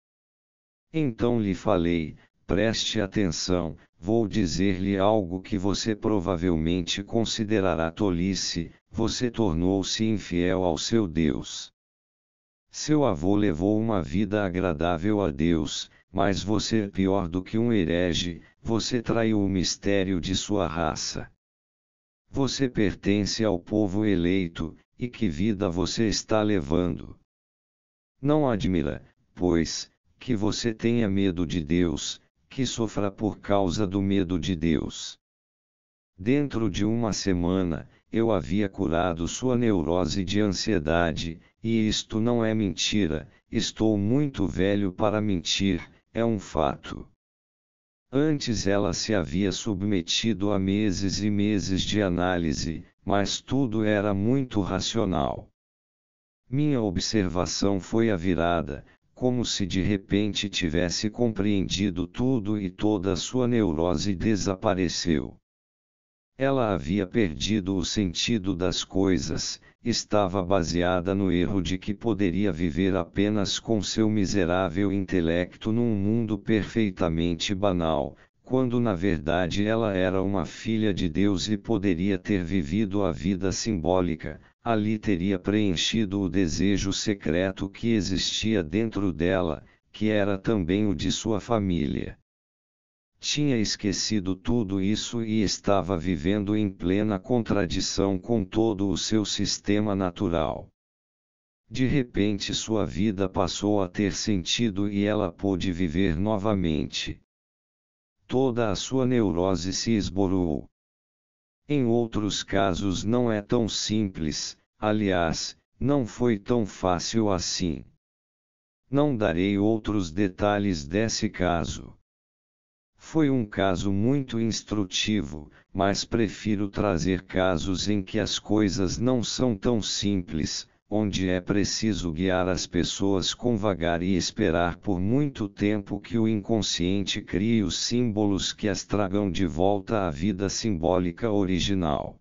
Então lhe falei, preste atenção, vou dizer-lhe algo que você provavelmente considerará tolice, você tornou-se infiel ao seu Deus. Seu avô levou uma vida agradável a Deus, mas você é pior do que um herege, você traiu o mistério de sua raça. Você pertence ao povo eleito, e que vida você está levando? Não admira, pois, que você tenha medo de Deus, que sofra por causa do medo de Deus. Dentro de uma semana, eu havia curado sua neurose de ansiedade, e isto não é mentira, estou muito velho para mentir, é um fato. Antes ela se havia submetido a meses e meses de análise, mas tudo era muito racional. Minha observação foi a virada, como se de repente tivesse compreendido tudo e toda a sua neurose desapareceu. Ela havia perdido o sentido das coisas, estava baseada no erro de que poderia viver apenas com seu miserável intelecto num mundo perfeitamente banal, quando na verdade ela era uma filha de Deus e poderia ter vivido a vida simbólica. Ali teria preenchido o desejo secreto que existia dentro dela, que era também o de sua família. Tinha esquecido tudo isso e estava vivendo em plena contradição com todo o seu sistema natural. De repente sua vida passou a ter sentido e ela pôde viver novamente. Toda a sua neurose se esborou. Em outros casos não é tão simples, aliás, não foi tão fácil assim. Não darei outros detalhes desse caso. Foi um caso muito instrutivo, mas prefiro trazer casos em que as coisas não são tão simples, onde é preciso guiar as pessoas com vagar e esperar por muito tempo que o inconsciente crie os símbolos que as tragam de volta à vida simbólica original.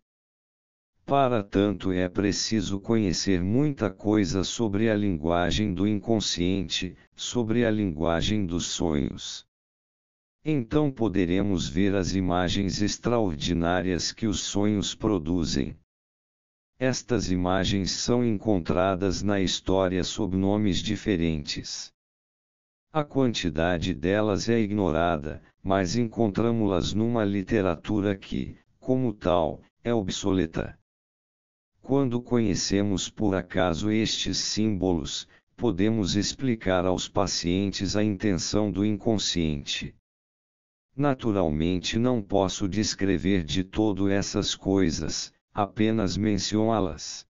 Para tanto é preciso conhecer muita coisa sobre a linguagem do inconsciente, sobre a linguagem dos sonhos. Então poderemos ver as imagens extraordinárias que os sonhos produzem. Estas imagens são encontradas na história sob nomes diferentes. A quantidade delas é ignorada, mas encontramos-las numa literatura que, como tal, é obsoleta. Quando conhecemos por acaso estes símbolos, podemos explicar aos pacientes a intenção do inconsciente. Naturalmente não posso descrever de todo essas coisas, apenas mencioná-las.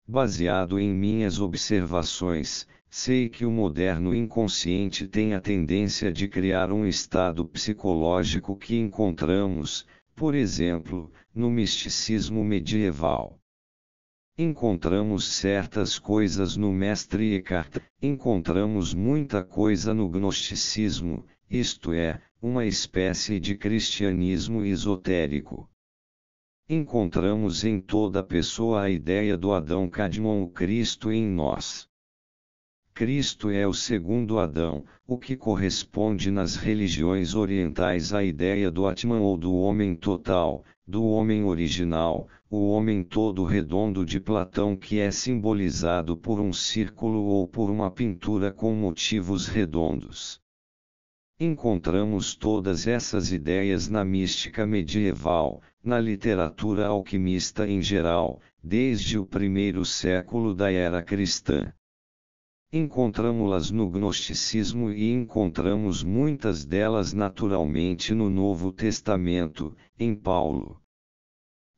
Baseado em minhas observações, sei que o moderno inconsciente tem a tendência de criar um estado psicológico que encontramos, por exemplo, no misticismo medieval. Encontramos certas coisas no mestre Eckhart, encontramos muita coisa no gnosticismo, isto é, uma espécie de cristianismo esotérico. Encontramos em toda pessoa a ideia do Adão Kadmon, o Cristo em nós. Cristo é o segundo Adão, o que corresponde nas religiões orientais à ideia do Atman ou do homem total, do homem original, o homem todo redondo de Platão que é simbolizado por um círculo ou por uma pintura com motivos redondos. Encontramos todas essas ideias na mística medieval, na literatura alquimista em geral, desde o primeiro século da era cristã. Encontramos-las no gnosticismo e encontramos muitas delas naturalmente no Novo Testamento, em Paulo.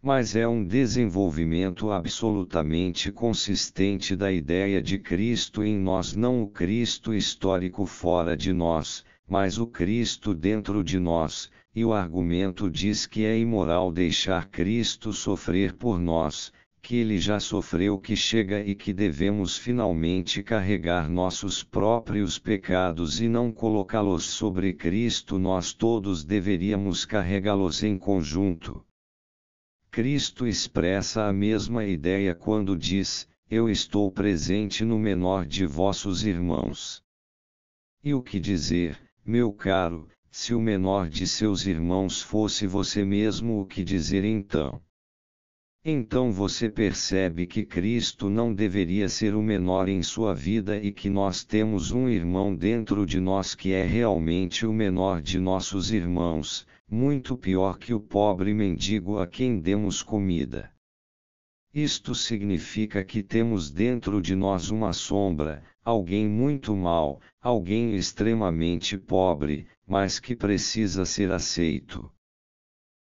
Mas é um desenvolvimento absolutamente consistente da ideia de Cristo em nós, não o Cristo histórico fora de nós, mas o Cristo dentro de nós, e o argumento diz que é imoral deixar Cristo sofrer por nós, que ele já sofreu, que chega e que devemos finalmente carregar nossos próprios pecados e não colocá-los sobre Cristo, nós todos deveríamos carregá-los em conjunto. Cristo expressa a mesma ideia quando diz: eu estou presente no menor de vossos irmãos. E o que dizer, meu caro, se o menor de seus irmãos fosse você mesmo, o que dizer então? Então você percebe que Cristo não deveria ser o menor em sua vida e que nós temos um irmão dentro de nós que é realmente o menor de nossos irmãos, muito pior que o pobre mendigo a quem demos comida. Isto significa que temos dentro de nós uma sombra, alguém muito mau, alguém extremamente pobre, mas que precisa ser aceito.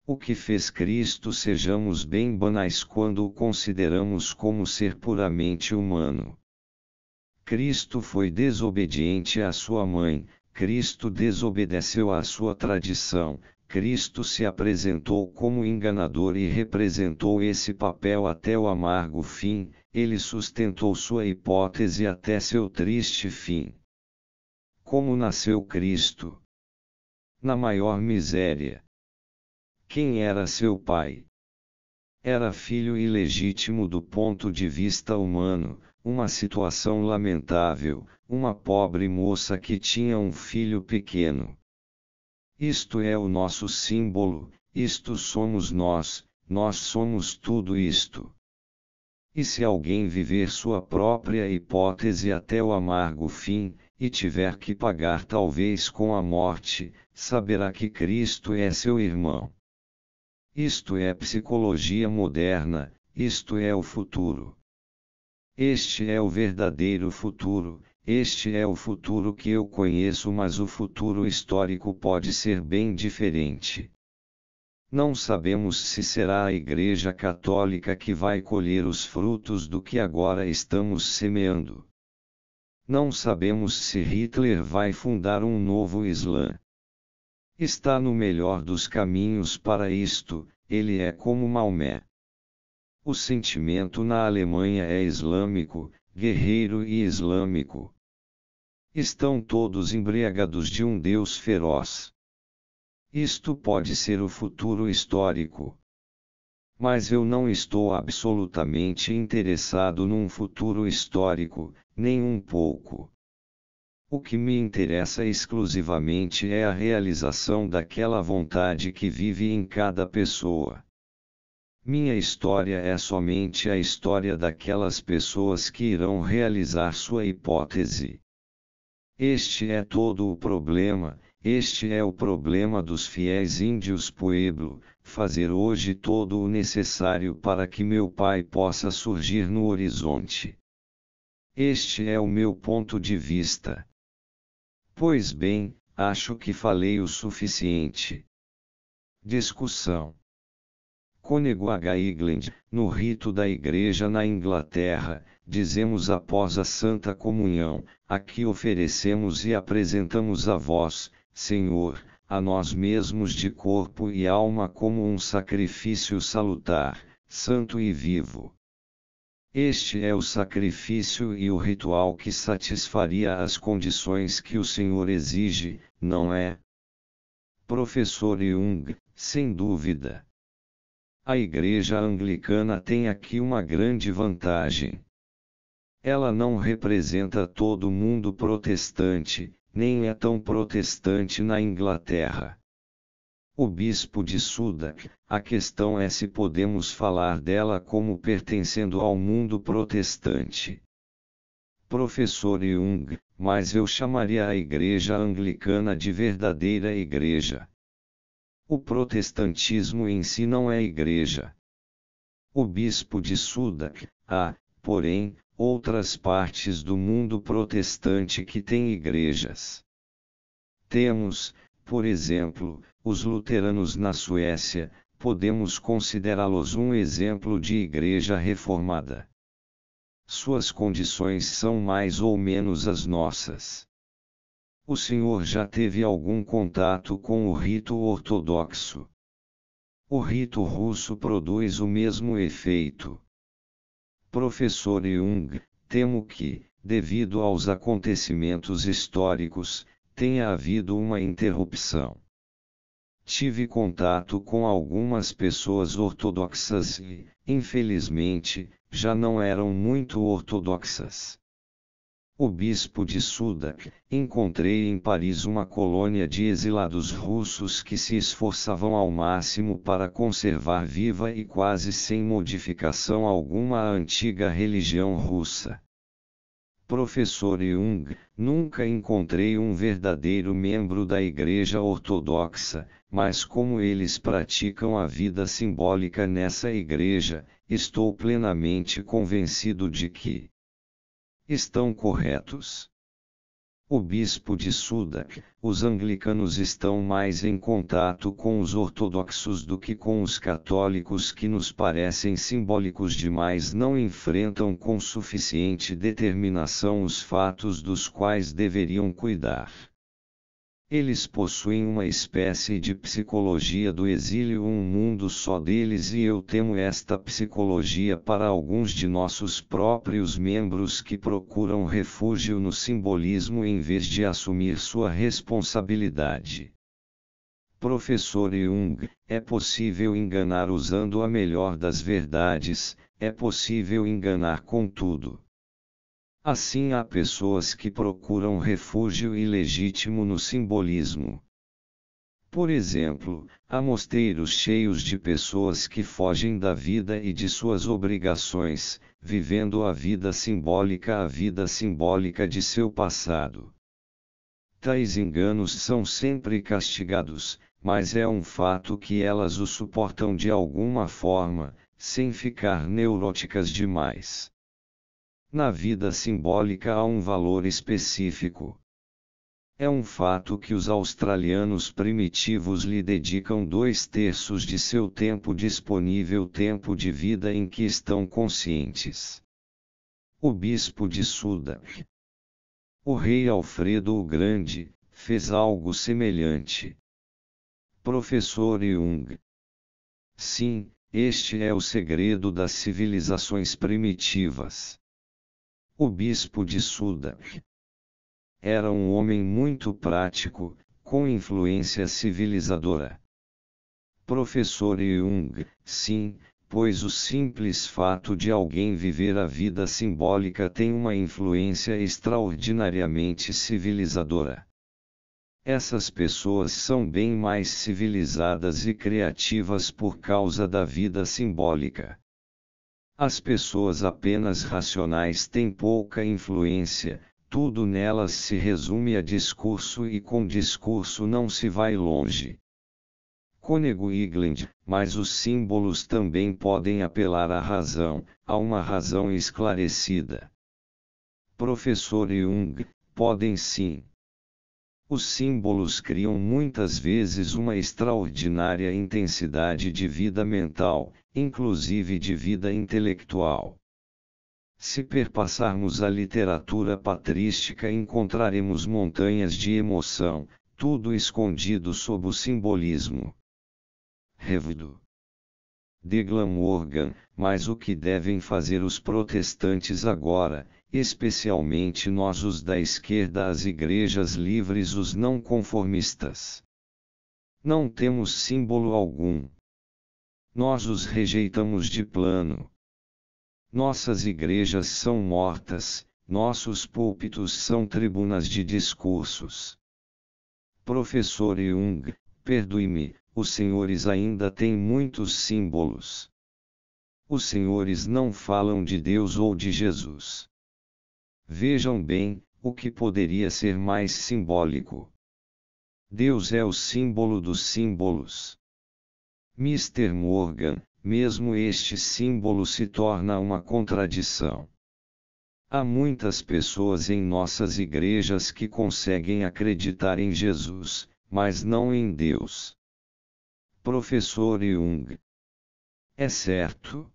O que fez Cristo sejamos bem banais quando o consideramos como ser puramente humano. Cristo foi desobediente à sua mãe, Cristo desobedeceu à sua tradição, Cristo se apresentou como enganador e representou esse papel até o amargo fim, ele sustentou sua hipótese até seu triste fim. Como nasceu Cristo? Na maior miséria. Quem era seu pai? Era filho ilegítimo do ponto de vista humano, uma situação lamentável, uma pobre moça que tinha um filho pequeno. Isto é o nosso símbolo, isto somos nós somos tudo isto. E se alguém viver sua própria hipótese até o amargo fim, e tiver que pagar talvez com a morte, saberá que Cristo é seu irmão. Isto é psicologia moderna, isto é o futuro. Este é o verdadeiro futuro, este é o futuro que eu conheço, mas o futuro histórico pode ser bem diferente. Não sabemos se será a Igreja Católica que vai colher os frutos do que agora estamos semeando. Não sabemos se Hitler vai fundar um novo Islã. Está no melhor dos caminhos para isto, ele é como Maomé. O sentimento na Alemanha é islâmico, guerreiro e islâmico. Estão todos embriagados de um Deus feroz. Isto pode ser o futuro histórico. Mas eu não estou absolutamente interessado num futuro histórico, nem um pouco. O que me interessa exclusivamente é a realização daquela vontade que vive em cada pessoa. Minha história é somente a história daquelas pessoas que irão realizar sua hipótese. Este é todo o problema, este é o problema dos fiéis índios Pueblo, fazer hoje todo o necessário para que meu pai possa surgir no horizonte. Este é o meu ponto de vista. Pois bem, acho que falei o suficiente. Discussão. Coneguaga England, no rito da Igreja na Inglaterra, dizemos após a Santa Comunhão: aqui oferecemos e apresentamos a vós, Senhor, a nós mesmos de corpo e alma como um sacrifício salutar, santo e vivo. Este é o sacrifício e o ritual que satisfaria as condições que o Senhor exige, não é? Professor Jung, sem dúvida. A Igreja Anglicana tem aqui uma grande vantagem. Ela não representa todo o mundo protestante, nem é tão protestante na Inglaterra. O bispo de Sudak, a questão é se podemos falar dela como pertencendo ao mundo protestante. Professor Jung, mas eu chamaria a Igreja Anglicana de verdadeira igreja. O protestantismo em si não é igreja. O bispo de Sudak, há, porém, outras partes do mundo protestante que têm igrejas. Temos, por exemplo, os luteranos na Suécia, podemos considerá-los um exemplo de igreja reformada. Suas condições são mais ou menos as nossas. O senhor já teve algum contato com o rito ortodoxo? O rito russo produz o mesmo efeito. Professor Jung, temo que, devido aos acontecimentos históricos, tenha havido uma interrupção. Tive contato com algumas pessoas ortodoxas e, infelizmente, já não eram muito ortodoxas. O bispo de Sudak, encontrei em Paris uma colônia de exilados russos que se esforçavam ao máximo para conservar viva e quase sem modificação alguma a antiga religião russa. Professor Jung, nunca encontrei um verdadeiro membro da Igreja Ortodoxa, mas como eles praticam a vida simbólica nessa igreja, estou plenamente convencido de que estão corretos. O bispo de Sudak, os anglicanos estão mais em contato com os ortodoxos do que com os católicos que nos parecem simbólicos demais, não enfrentam com suficiente determinação os fatos dos quais deveriam cuidar. Eles possuem uma espécie de psicologia do exílio, um mundo só deles, e eu temo esta psicologia para alguns de nossos próprios membros que procuram refúgio no simbolismo em vez de assumir sua responsabilidade. Professor Jung, é possível enganar usando a melhor das verdades, é possível enganar com tudo. Assim há pessoas que procuram refúgio ilegítimo no simbolismo. Por exemplo, há mosteiros cheios de pessoas que fogem da vida e de suas obrigações, vivendo a vida simbólica de seu passado. Tais enganos são sempre castigados, mas é um fato que elas o suportam de alguma forma, sem ficar neuróticas demais. Na vida simbólica há um valor específico. É um fato que os australianos primitivos lhe dedicam 2/3 de seu tempo disponível, tempo de vida em que estão conscientes. O bispo de Sudak. O rei Alfredo o Grande fez algo semelhante. Professor Jung. Sim, este é o segredo das civilizações primitivas. O bispo de Sudak era um homem muito prático, com influência civilizadora. Professor Jung, sim, pois o simples fato de alguém viver a vida simbólica tem uma influência extraordinariamente civilizadora. Essas pessoas são bem mais civilizadas e criativas por causa da vida simbólica. As pessoas apenas racionais têm pouca influência, tudo nelas se resume a discurso e com discurso não se vai longe. Cônego Igland, mas os símbolos também podem apelar à razão, a uma razão esclarecida. Professor Jung, podem sim. Os símbolos criam muitas vezes uma extraordinária intensidade de vida mental, inclusive de vida intelectual. Se perpassarmos a literatura patrística, encontraremos montanhas de emoção, tudo escondido sob o simbolismo. Revido. De Glamorgan, mas o que devem fazer os protestantes agora, especialmente nós os da esquerda, as igrejas livres, os não conformistas? Não temos símbolo algum. Nós os rejeitamos de plano. Nossas igrejas são mortas, nossos púlpitos são tribunas de discursos. Professor Jung, perdoe-me, os senhores ainda têm muitos símbolos. Os senhores não falam de Deus ou de Jesus. Vejam bem, o que poderia ser mais simbólico? Deus é o símbolo dos símbolos. Mr. Morgan, mesmo este símbolo se torna uma contradição. Há muitas pessoas em nossas igrejas que conseguem acreditar em Jesus, mas não em Deus. Professor Jung. É certo.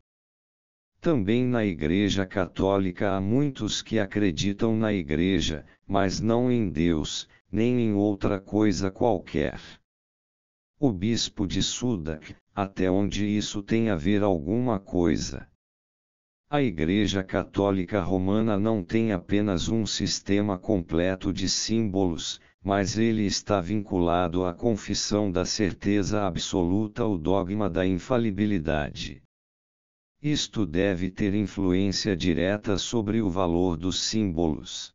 Também na Igreja Católica há muitos que acreditam na Igreja, mas não em Deus, nem em outra coisa qualquer. O bispo de Sudak, até onde isso tem a ver alguma coisa? A Igreja Católica Romana não tem apenas um sistema completo de símbolos, mas ele está vinculado à confissão da certeza absoluta, o dogma da infalibilidade. Isto deve ter influência direta sobre o valor dos símbolos.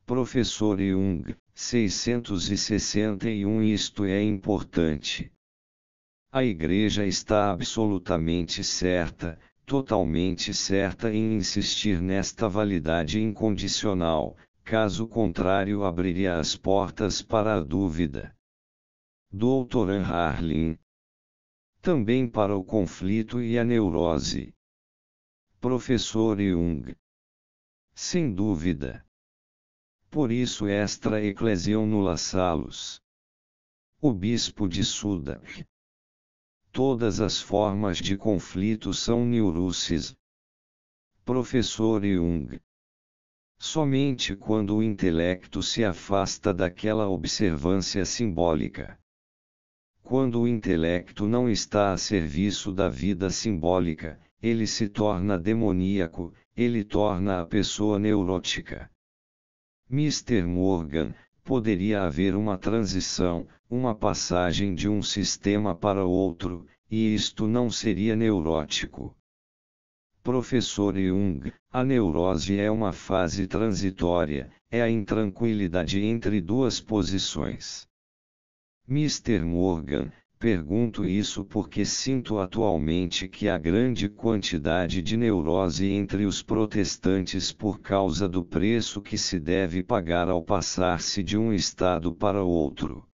Professor Jung, 661. Isto é importante. A Igreja está absolutamente certa, totalmente certa em insistir nesta validade incondicional, caso contrário abriria as portas para a dúvida. Dr. Harlin. Também para o conflito e a neurose. Professor Jung. Sem dúvida. Por isso extra ecclesiam nulla salus. O bispo de Sudak. Todas as formas de conflito são neuroses. Professor Jung. Somente quando o intelecto se afasta daquela observância simbólica. Quando o intelecto não está a serviço da vida simbólica, ele se torna demoníaco, ele torna a pessoa neurótica. Mr. Morgan, poderia haver uma transição, uma passagem de um sistema para outro, e isto não seria neurótico. Professor Jung, a neurose é uma fase transitória, é a intranquilidade entre duas posições. Mr. Morgan, pergunto isso porque sinto atualmente que há grande quantidade de neurose entre os protestantes por causa do preço que se deve pagar ao passar-se de um estado para outro.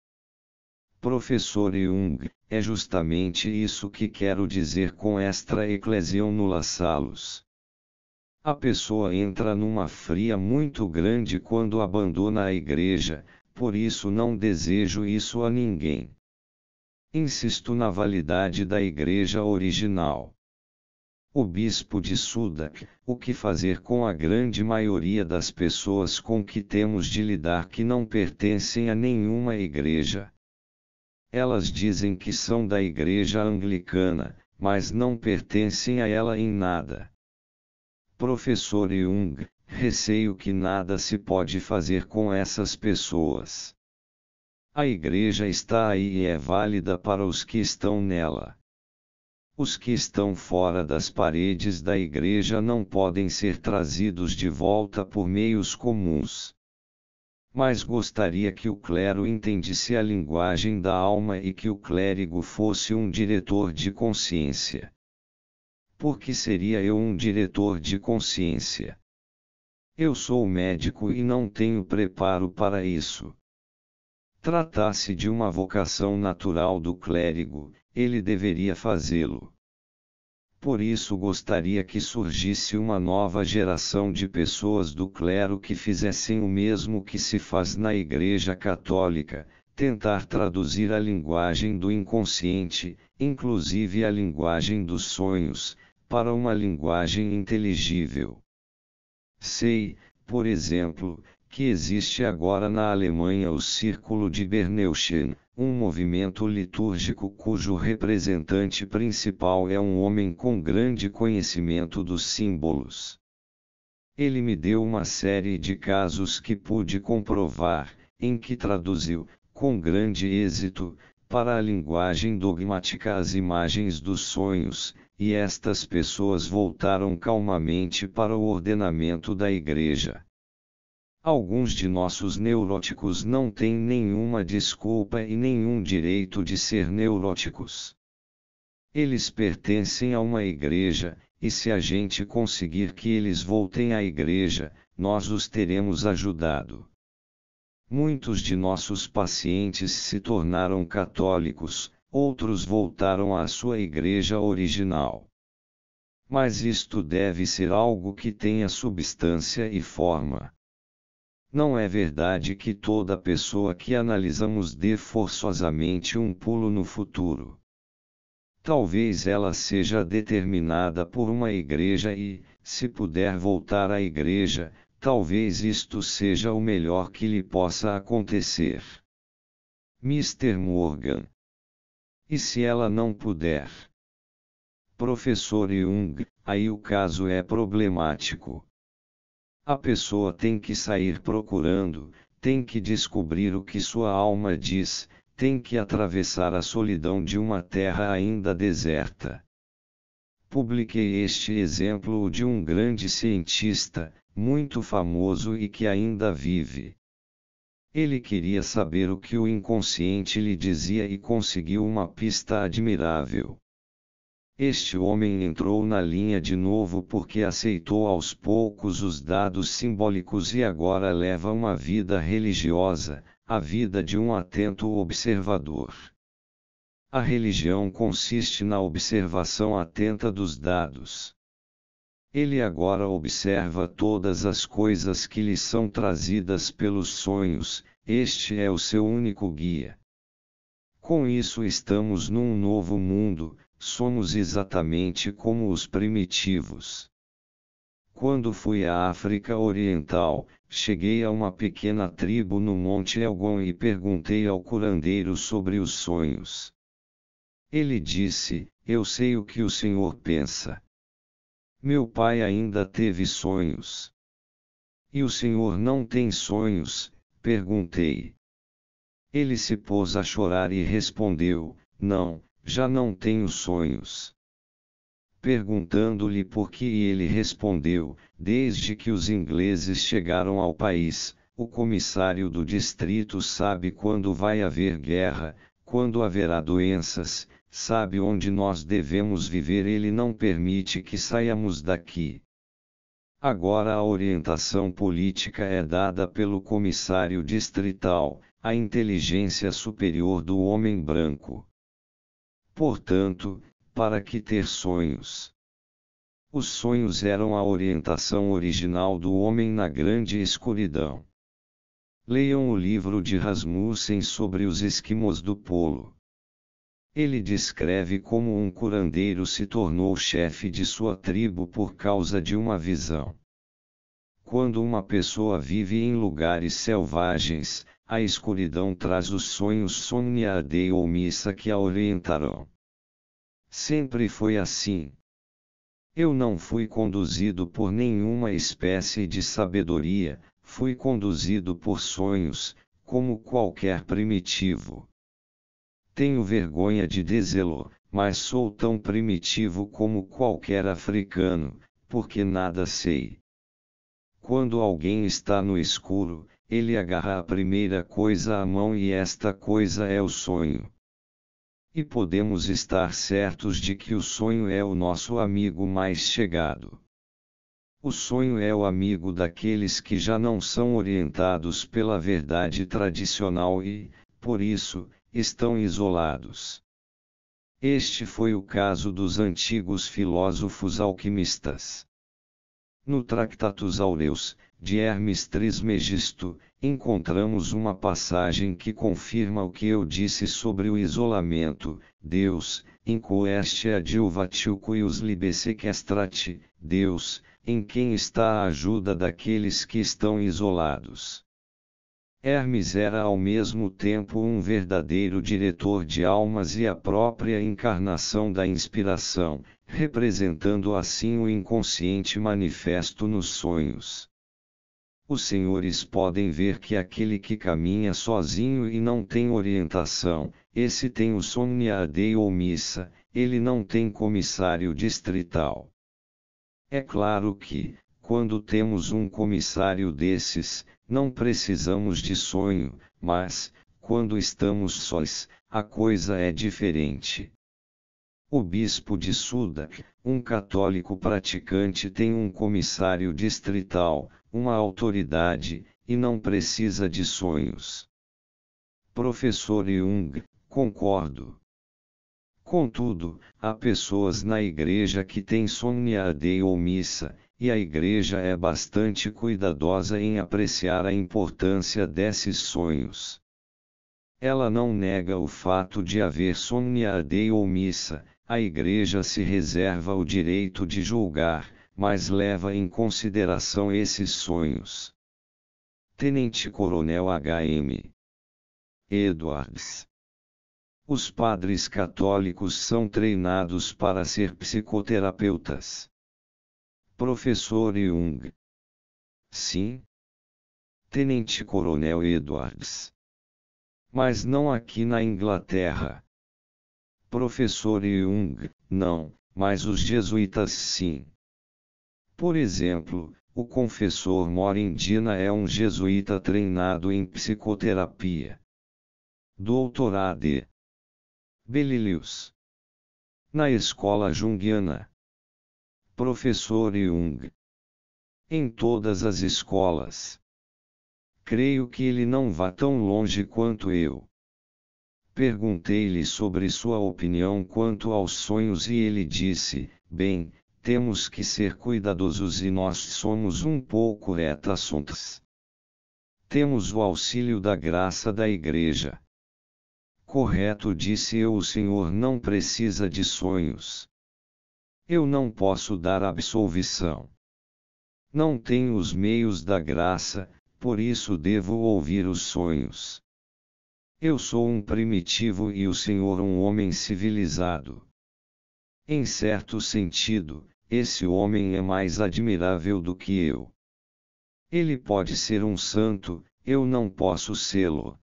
Professor Jung, é justamente isso que quero dizer com extra ecclesiam nulla salus. A pessoa entra numa fria muito grande quando abandona a igreja, por isso não desejo isso a ninguém. Insisto na validade da igreja original. O bispo de Sudak, o que fazer com a grande maioria das pessoas com que temos de lidar que não pertencem a nenhuma igreja? Elas dizem que são da igreja anglicana, mas não pertencem a ela em nada. Professor Jung, receio que nada se pode fazer com essas pessoas. A igreja está aí e é válida para os que estão nela. Os que estão fora das paredes da igreja não podem ser trazidos de volta por meios comuns. Mas gostaria que o clero entendesse a linguagem da alma e que o clérigo fosse um diretor de consciência. Por que seria eu um diretor de consciência? Eu sou médico e não tenho preparo para isso. Tratasse de uma vocação natural do clérigo, ele deveria fazê-lo. Por isso gostaria que surgisse uma nova geração de pessoas do clero que fizessem o mesmo que se faz na Igreja Católica, tentar traduzir a linguagem do inconsciente, inclusive a linguagem dos sonhos, para uma linguagem inteligível. Sei, por exemplo, que existe agora na Alemanha o Círculo de Berneuschen, um movimento litúrgico cujo representante principal é um homem com grande conhecimento dos símbolos. Ele me deu uma série de casos que pude comprovar, em que traduziu, com grande êxito, para a linguagem dogmática as imagens dos sonhos, e estas pessoas voltaram calmamente para o ordenamento da igreja. Alguns de nossos neuróticos não têm nenhuma desculpa e nenhum direito de ser neuróticos. Eles pertencem a uma igreja, e se a gente conseguir que eles voltem à igreja, nós os teremos ajudado. Muitos de nossos pacientes se tornaram católicos, outros voltaram à sua igreja original. Mas isto deve ser algo que tenha substância e forma. Não é verdade que toda pessoa que analisamos dê forçosamente um pulo no futuro. Talvez ela seja determinada por uma igreja e, se puder voltar à igreja, talvez isto seja o melhor que lhe possa acontecer. Mr. Morgan. E se ela não puder? Professor Jung, aí o caso é problemático. A pessoa tem que sair procurando, tem que descobrir o que sua alma diz, tem que atravessar a solidão de uma terra ainda deserta. Publiquei este exemplo de um grande cientista, muito famoso e que ainda vive. Ele queria saber o que o inconsciente lhe dizia e conseguiu uma pista admirável. Este homem entrou na linha de novo porque aceitou aos poucos os dados simbólicos e agora leva uma vida religiosa, a vida de um atento observador. A religião consiste na observação atenta dos dados. Ele agora observa todas as coisas que lhe são trazidas pelos sonhos, este é o seu único guia. Com isso estamos num novo mundo, somos exatamente como os primitivos. Quando fui à África Oriental, cheguei a uma pequena tribo no Monte Elgon e perguntei ao curandeiro sobre os sonhos. Ele disse: eu sei o que o senhor pensa. Meu pai ainda teve sonhos. E o senhor não tem sonhos? Perguntei. Ele se pôs a chorar e respondeu: não, já não tenho sonhos. Perguntando-lhe por que ele respondeu: desde que os ingleses chegaram ao país, o comissário do distrito sabe quando vai haver guerra, quando haverá doenças, sabe onde nós devemos viver, ele não permite que saiamos daqui. Agora a orientação política é dada pelo comissário distrital, a inteligência superior do homem branco. Portanto, para que ter sonhos? Os sonhos eram a orientação original do homem na grande escuridão. Leiam o livro de Rasmussen sobre os esquimós do polo. Ele descreve como um curandeiro se tornou chefe de sua tribo por causa de uma visão. Quando uma pessoa vive em lugares selvagens, a escuridão traz os sonhos somnia dei ou missa que a orientarão. Sempre foi assim. Eu não fui conduzido por nenhuma espécie de sabedoria, fui conduzido por sonhos, como qualquer primitivo. Tenho vergonha de dizê-lo, mas sou tão primitivo como qualquer africano, porque nada sei. Quando alguém está no escuro, ele agarra a primeira coisa à mão e esta coisa é o sonho. E podemos estar certos de que o sonho é o nosso amigo mais chegado. O sonho é o amigo daqueles que já não são orientados pela verdade tradicional e, por isso, estão isolados. Este foi o caso dos antigos filósofos alquimistas. No Tractatus Aureus, de Hermes Trismegisto, encontramos uma passagem que confirma o que eu disse sobre o isolamento. Deus, in quaest adjuvatilcuius libe sequestrat, Deus, em quem está a ajuda daqueles que estão isolados. Hermes era ao mesmo tempo um verdadeiro diretor de almas e a própria encarnação da inspiração, representando assim o inconsciente manifesto nos sonhos. Os senhores podem ver que aquele que caminha sozinho e não tem orientação, esse tem o somnia dei omissa, ele não tem comissário distrital. É claro que, quando temos um comissário desses, não precisamos de sonho, mas, quando estamos sós, a coisa é diferente. O bispo de Sudak, um católico praticante, tem um comissário distrital, uma autoridade, e não precisa de sonhos. Professor Jung, concordo. Contudo, há pessoas na igreja que têm somnia dei omissa, e a igreja é bastante cuidadosa em apreciar a importância desses sonhos. Ela não nega o fato de haver somnia dei omissa, a igreja se reserva o direito de julgar, mas leva em consideração esses sonhos. Tenente-Coronel H.M. Edwards. Os padres católicos são treinados para ser psicoterapeutas. Professor Jung. Sim. Tenente-Coronel Edwards. Mas não aqui na Inglaterra. Professor Jung, não, mas os jesuítas sim. Por exemplo, o confessor Morindina é um jesuíta treinado em psicoterapia. Dr. A.D. Belilius. Na escola junguiana. Professor Jung. Em todas as escolas. Creio que ele não vá tão longe quanto eu. Perguntei-lhe sobre sua opinião quanto aos sonhos e ele disse: bem, temos que ser cuidadosos e nós somos um pouco retrações. Temos o auxílio da graça da Igreja. Correto, disse eu, o senhor não precisa de sonhos. Eu não posso dar absolvição. Não tenho os meios da graça, por isso devo ouvir os sonhos. Eu sou um primitivo e o senhor um homem civilizado. Em certo sentido, esse homem é mais admirável do que eu. Ele pode ser um santo, eu não posso sê-lo.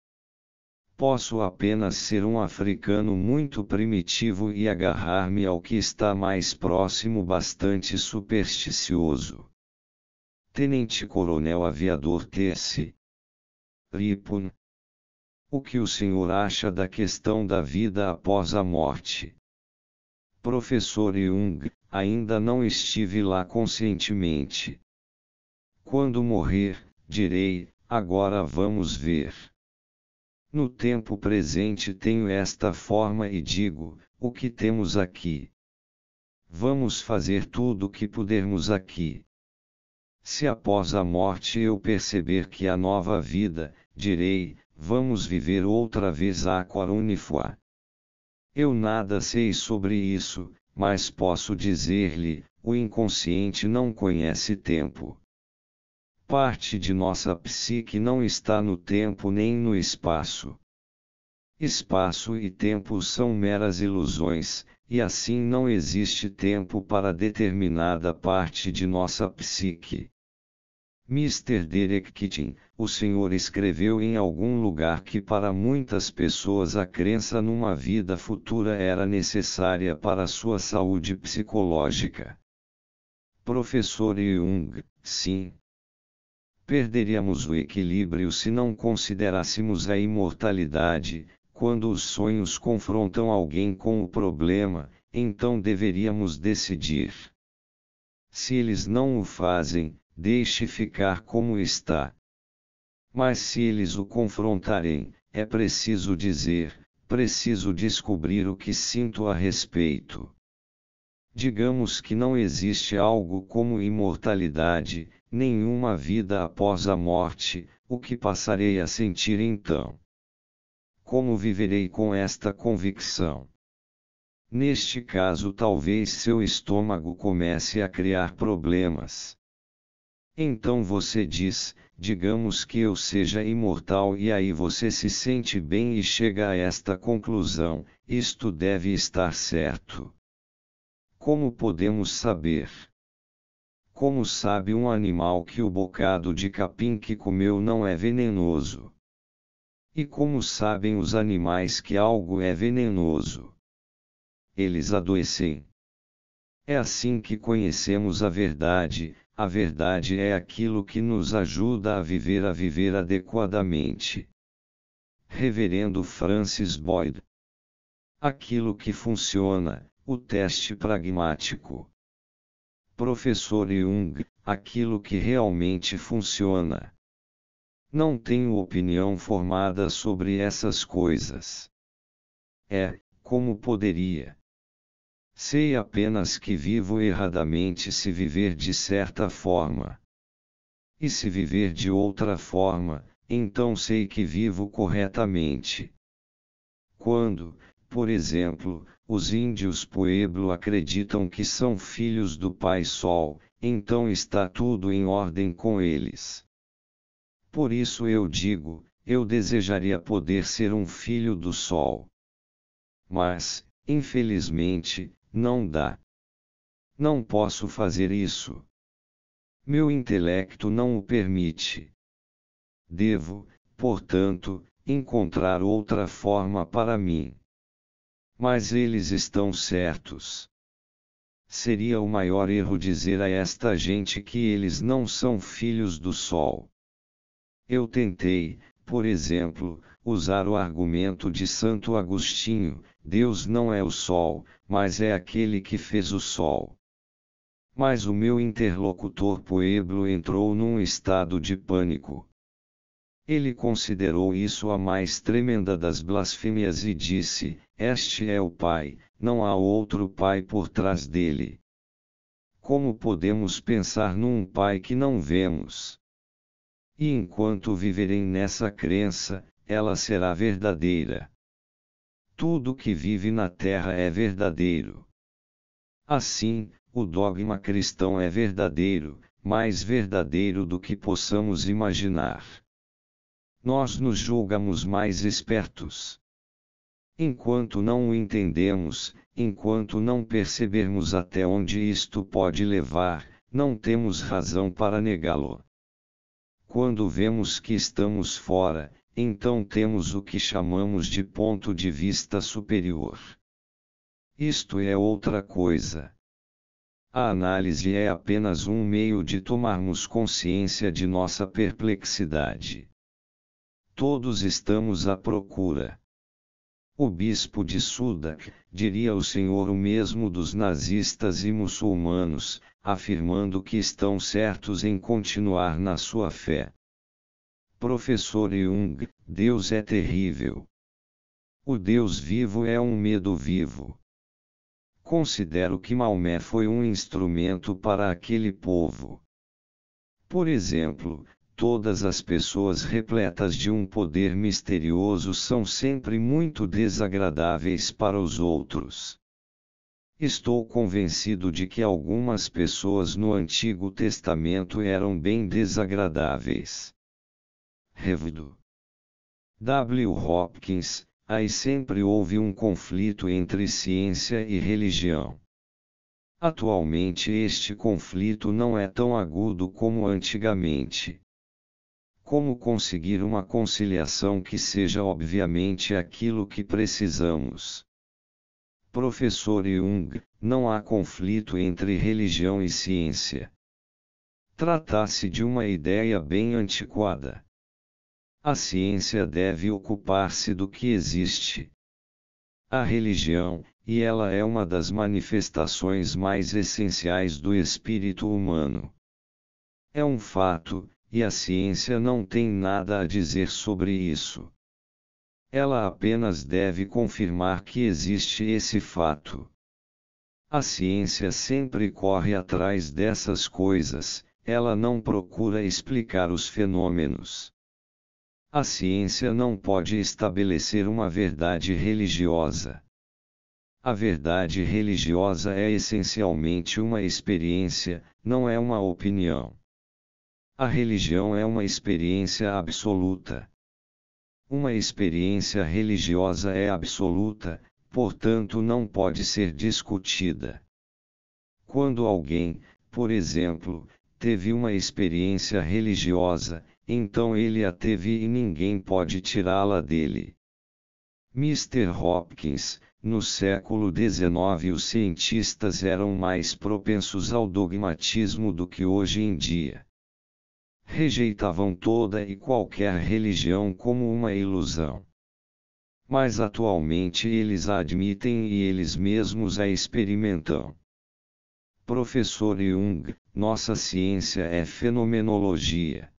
Posso apenas ser um africano muito primitivo e agarrar-me ao que está mais próximo, bastante supersticioso. Tenente-Coronel Aviador T.S. Ripon. O que o senhor acha da questão da vida após a morte? Professor Jung, ainda não estive lá conscientemente. Quando morrer, direi, agora vamos ver. No tempo presente tenho esta forma e digo, o que temos aqui? Vamos fazer tudo o que pudermos aqui. Se após a morte eu perceber que há nova vida, direi, vamos viver outra vez a Aquarunifua. Eu nada sei sobre isso, mas posso dizer-lhe, o inconsciente não conhece tempo. Parte de nossa psique não está no tempo nem no espaço. Espaço e tempo são meras ilusões, e assim não existe tempo para determinada parte de nossa psique. Mr. Derek Keating, o senhor escreveu em algum lugar que para muitas pessoas a crença numa vida futura era necessária para sua saúde psicológica. Professor Jung, sim. Perderíamos o equilíbrio se não considerássemos a imortalidade. Quando os sonhos confrontam alguém com o problema, então deveríamos decidir. Se eles não o fazem, deixe ficar como está. Mas se eles o confrontarem, é preciso dizer, preciso descobrir o que sinto a respeito. Digamos que não existe algo como imortalidade, nenhuma vida após a morte, o que passarei a sentir então? Como viverei com esta convicção? Neste caso, talvez seu estômago comece a criar problemas. Então você diz, digamos que eu seja imortal, e aí você se sente bem e chega a esta conclusão: isto deve estar certo. Como podemos saber? Como sabe um animal que o bocado de capim que comeu não é venenoso? E como sabem os animais que algo é venenoso? Eles adoecem. É assim que conhecemos a verdade é aquilo que nos ajuda a viver adequadamente. Reverendo Francis Boyd. Aquilo que funciona, o teste pragmático. Professor Jung, aquilo que realmente funciona. Não tenho opinião formada sobre essas coisas. Como poderia? Sei apenas que vivo erradamente se viver de certa forma. E se viver de outra forma, então sei que vivo corretamente. Quando, por exemplo, os índios Pueblo acreditam que são filhos do Pai Sol, então está tudo em ordem com eles. Por isso eu digo, eu desejaria poder ser um filho do Sol. Mas, infelizmente, não dá. Não posso fazer isso. Meu intelecto não o permite. Devo, portanto, encontrar outra forma para mim. Mas eles estão certos. Seria o maior erro dizer a esta gente que eles não são filhos do Sol. Eu tentei, por exemplo, usar o argumento de Santo Agostinho: Deus não é o Sol, mas é aquele que fez o Sol. Mas o meu interlocutor Pueblo entrou num estado de pânico. Ele considerou isso a mais tremenda das blasfêmias e disse: Este é o Pai, não há outro Pai por trás dele. Como podemos pensar num Pai que não vemos? E enquanto viverem nessa crença, ela será verdadeira. Tudo que vive na Terra é verdadeiro. Assim, o dogma cristão é verdadeiro, mais verdadeiro do que possamos imaginar. Nós nos julgamos mais espertos. Enquanto não o entendemos, enquanto não percebermos até onde isto pode levar, não temos razão para negá-lo. Quando vemos que estamos fora, então temos o que chamamos de ponto de vista superior. Isto é outra coisa. A análise é apenas um meio de tomarmos consciência de nossa perplexidade. Todos estamos à procura. O bispo de Sudak, diria o Senhor, o mesmo dos nazistas e muçulmanos, afirmando que estão certos em continuar na sua fé. Professor Jung, Deus é terrível. O Deus vivo é um medo vivo. Considero que Maomé foi um instrumento para aquele povo. Por exemplo, todas as pessoas repletas de um poder misterioso são sempre muito desagradáveis para os outros. Estou convencido de que algumas pessoas no Antigo Testamento eram bem desagradáveis. Revido. W. Hopkins, aí sempre houve um conflito entre ciência e religião. Atualmente este conflito não é tão agudo como antigamente. Como conseguir uma conciliação que seja obviamente aquilo que precisamos? Professor Jung, não há conflito entre religião e ciência. Trata-se de uma ideia bem antiquada. A ciência deve ocupar-se do que existe. A religião, e ela é uma das manifestações mais essenciais do espírito humano. É um fato, e a ciência não tem nada a dizer sobre isso. Ela apenas deve confirmar que existe esse fato. A ciência sempre corre atrás dessas coisas, ela não procura explicar os fenômenos. A ciência não pode estabelecer uma verdade religiosa. A verdade religiosa é essencialmente uma experiência, não é uma opinião. A religião é uma experiência absoluta. Uma experiência religiosa é absoluta, portanto não pode ser discutida. Quando alguém, por exemplo, teve uma experiência religiosa, então ele a teve e ninguém pode tirá-la dele. Mr. Hopkins, no século XIX os cientistas eram mais propensos ao dogmatismo do que hoje em dia. Rejeitavam toda e qualquer religião como uma ilusão. Mas atualmente eles a admitem e eles mesmos a experimentam. Professor Jung, nossa ciência é fenomenologia.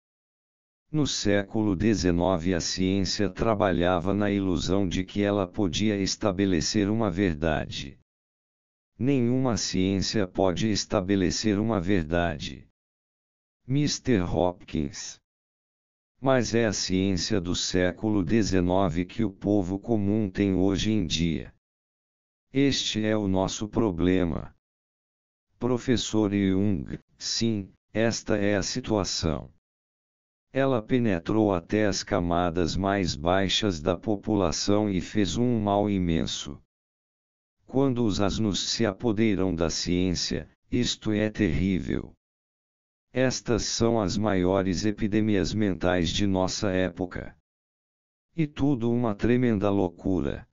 No século XIX a ciência trabalhava na ilusão de que ela podia estabelecer uma verdade. Nenhuma ciência pode estabelecer uma verdade. Mr. Hopkins. Mas é a ciência do século XIX que o povo comum tem hoje em dia. Este é o nosso problema. Professor Jung, sim, esta é a situação. Ela penetrou até as camadas mais baixas da população e fez um mal imenso. Quando os asnos se apoderam da ciência, isto é terrível. Estas são as maiores epidemias mentais de nossa época. E tudo uma tremenda loucura.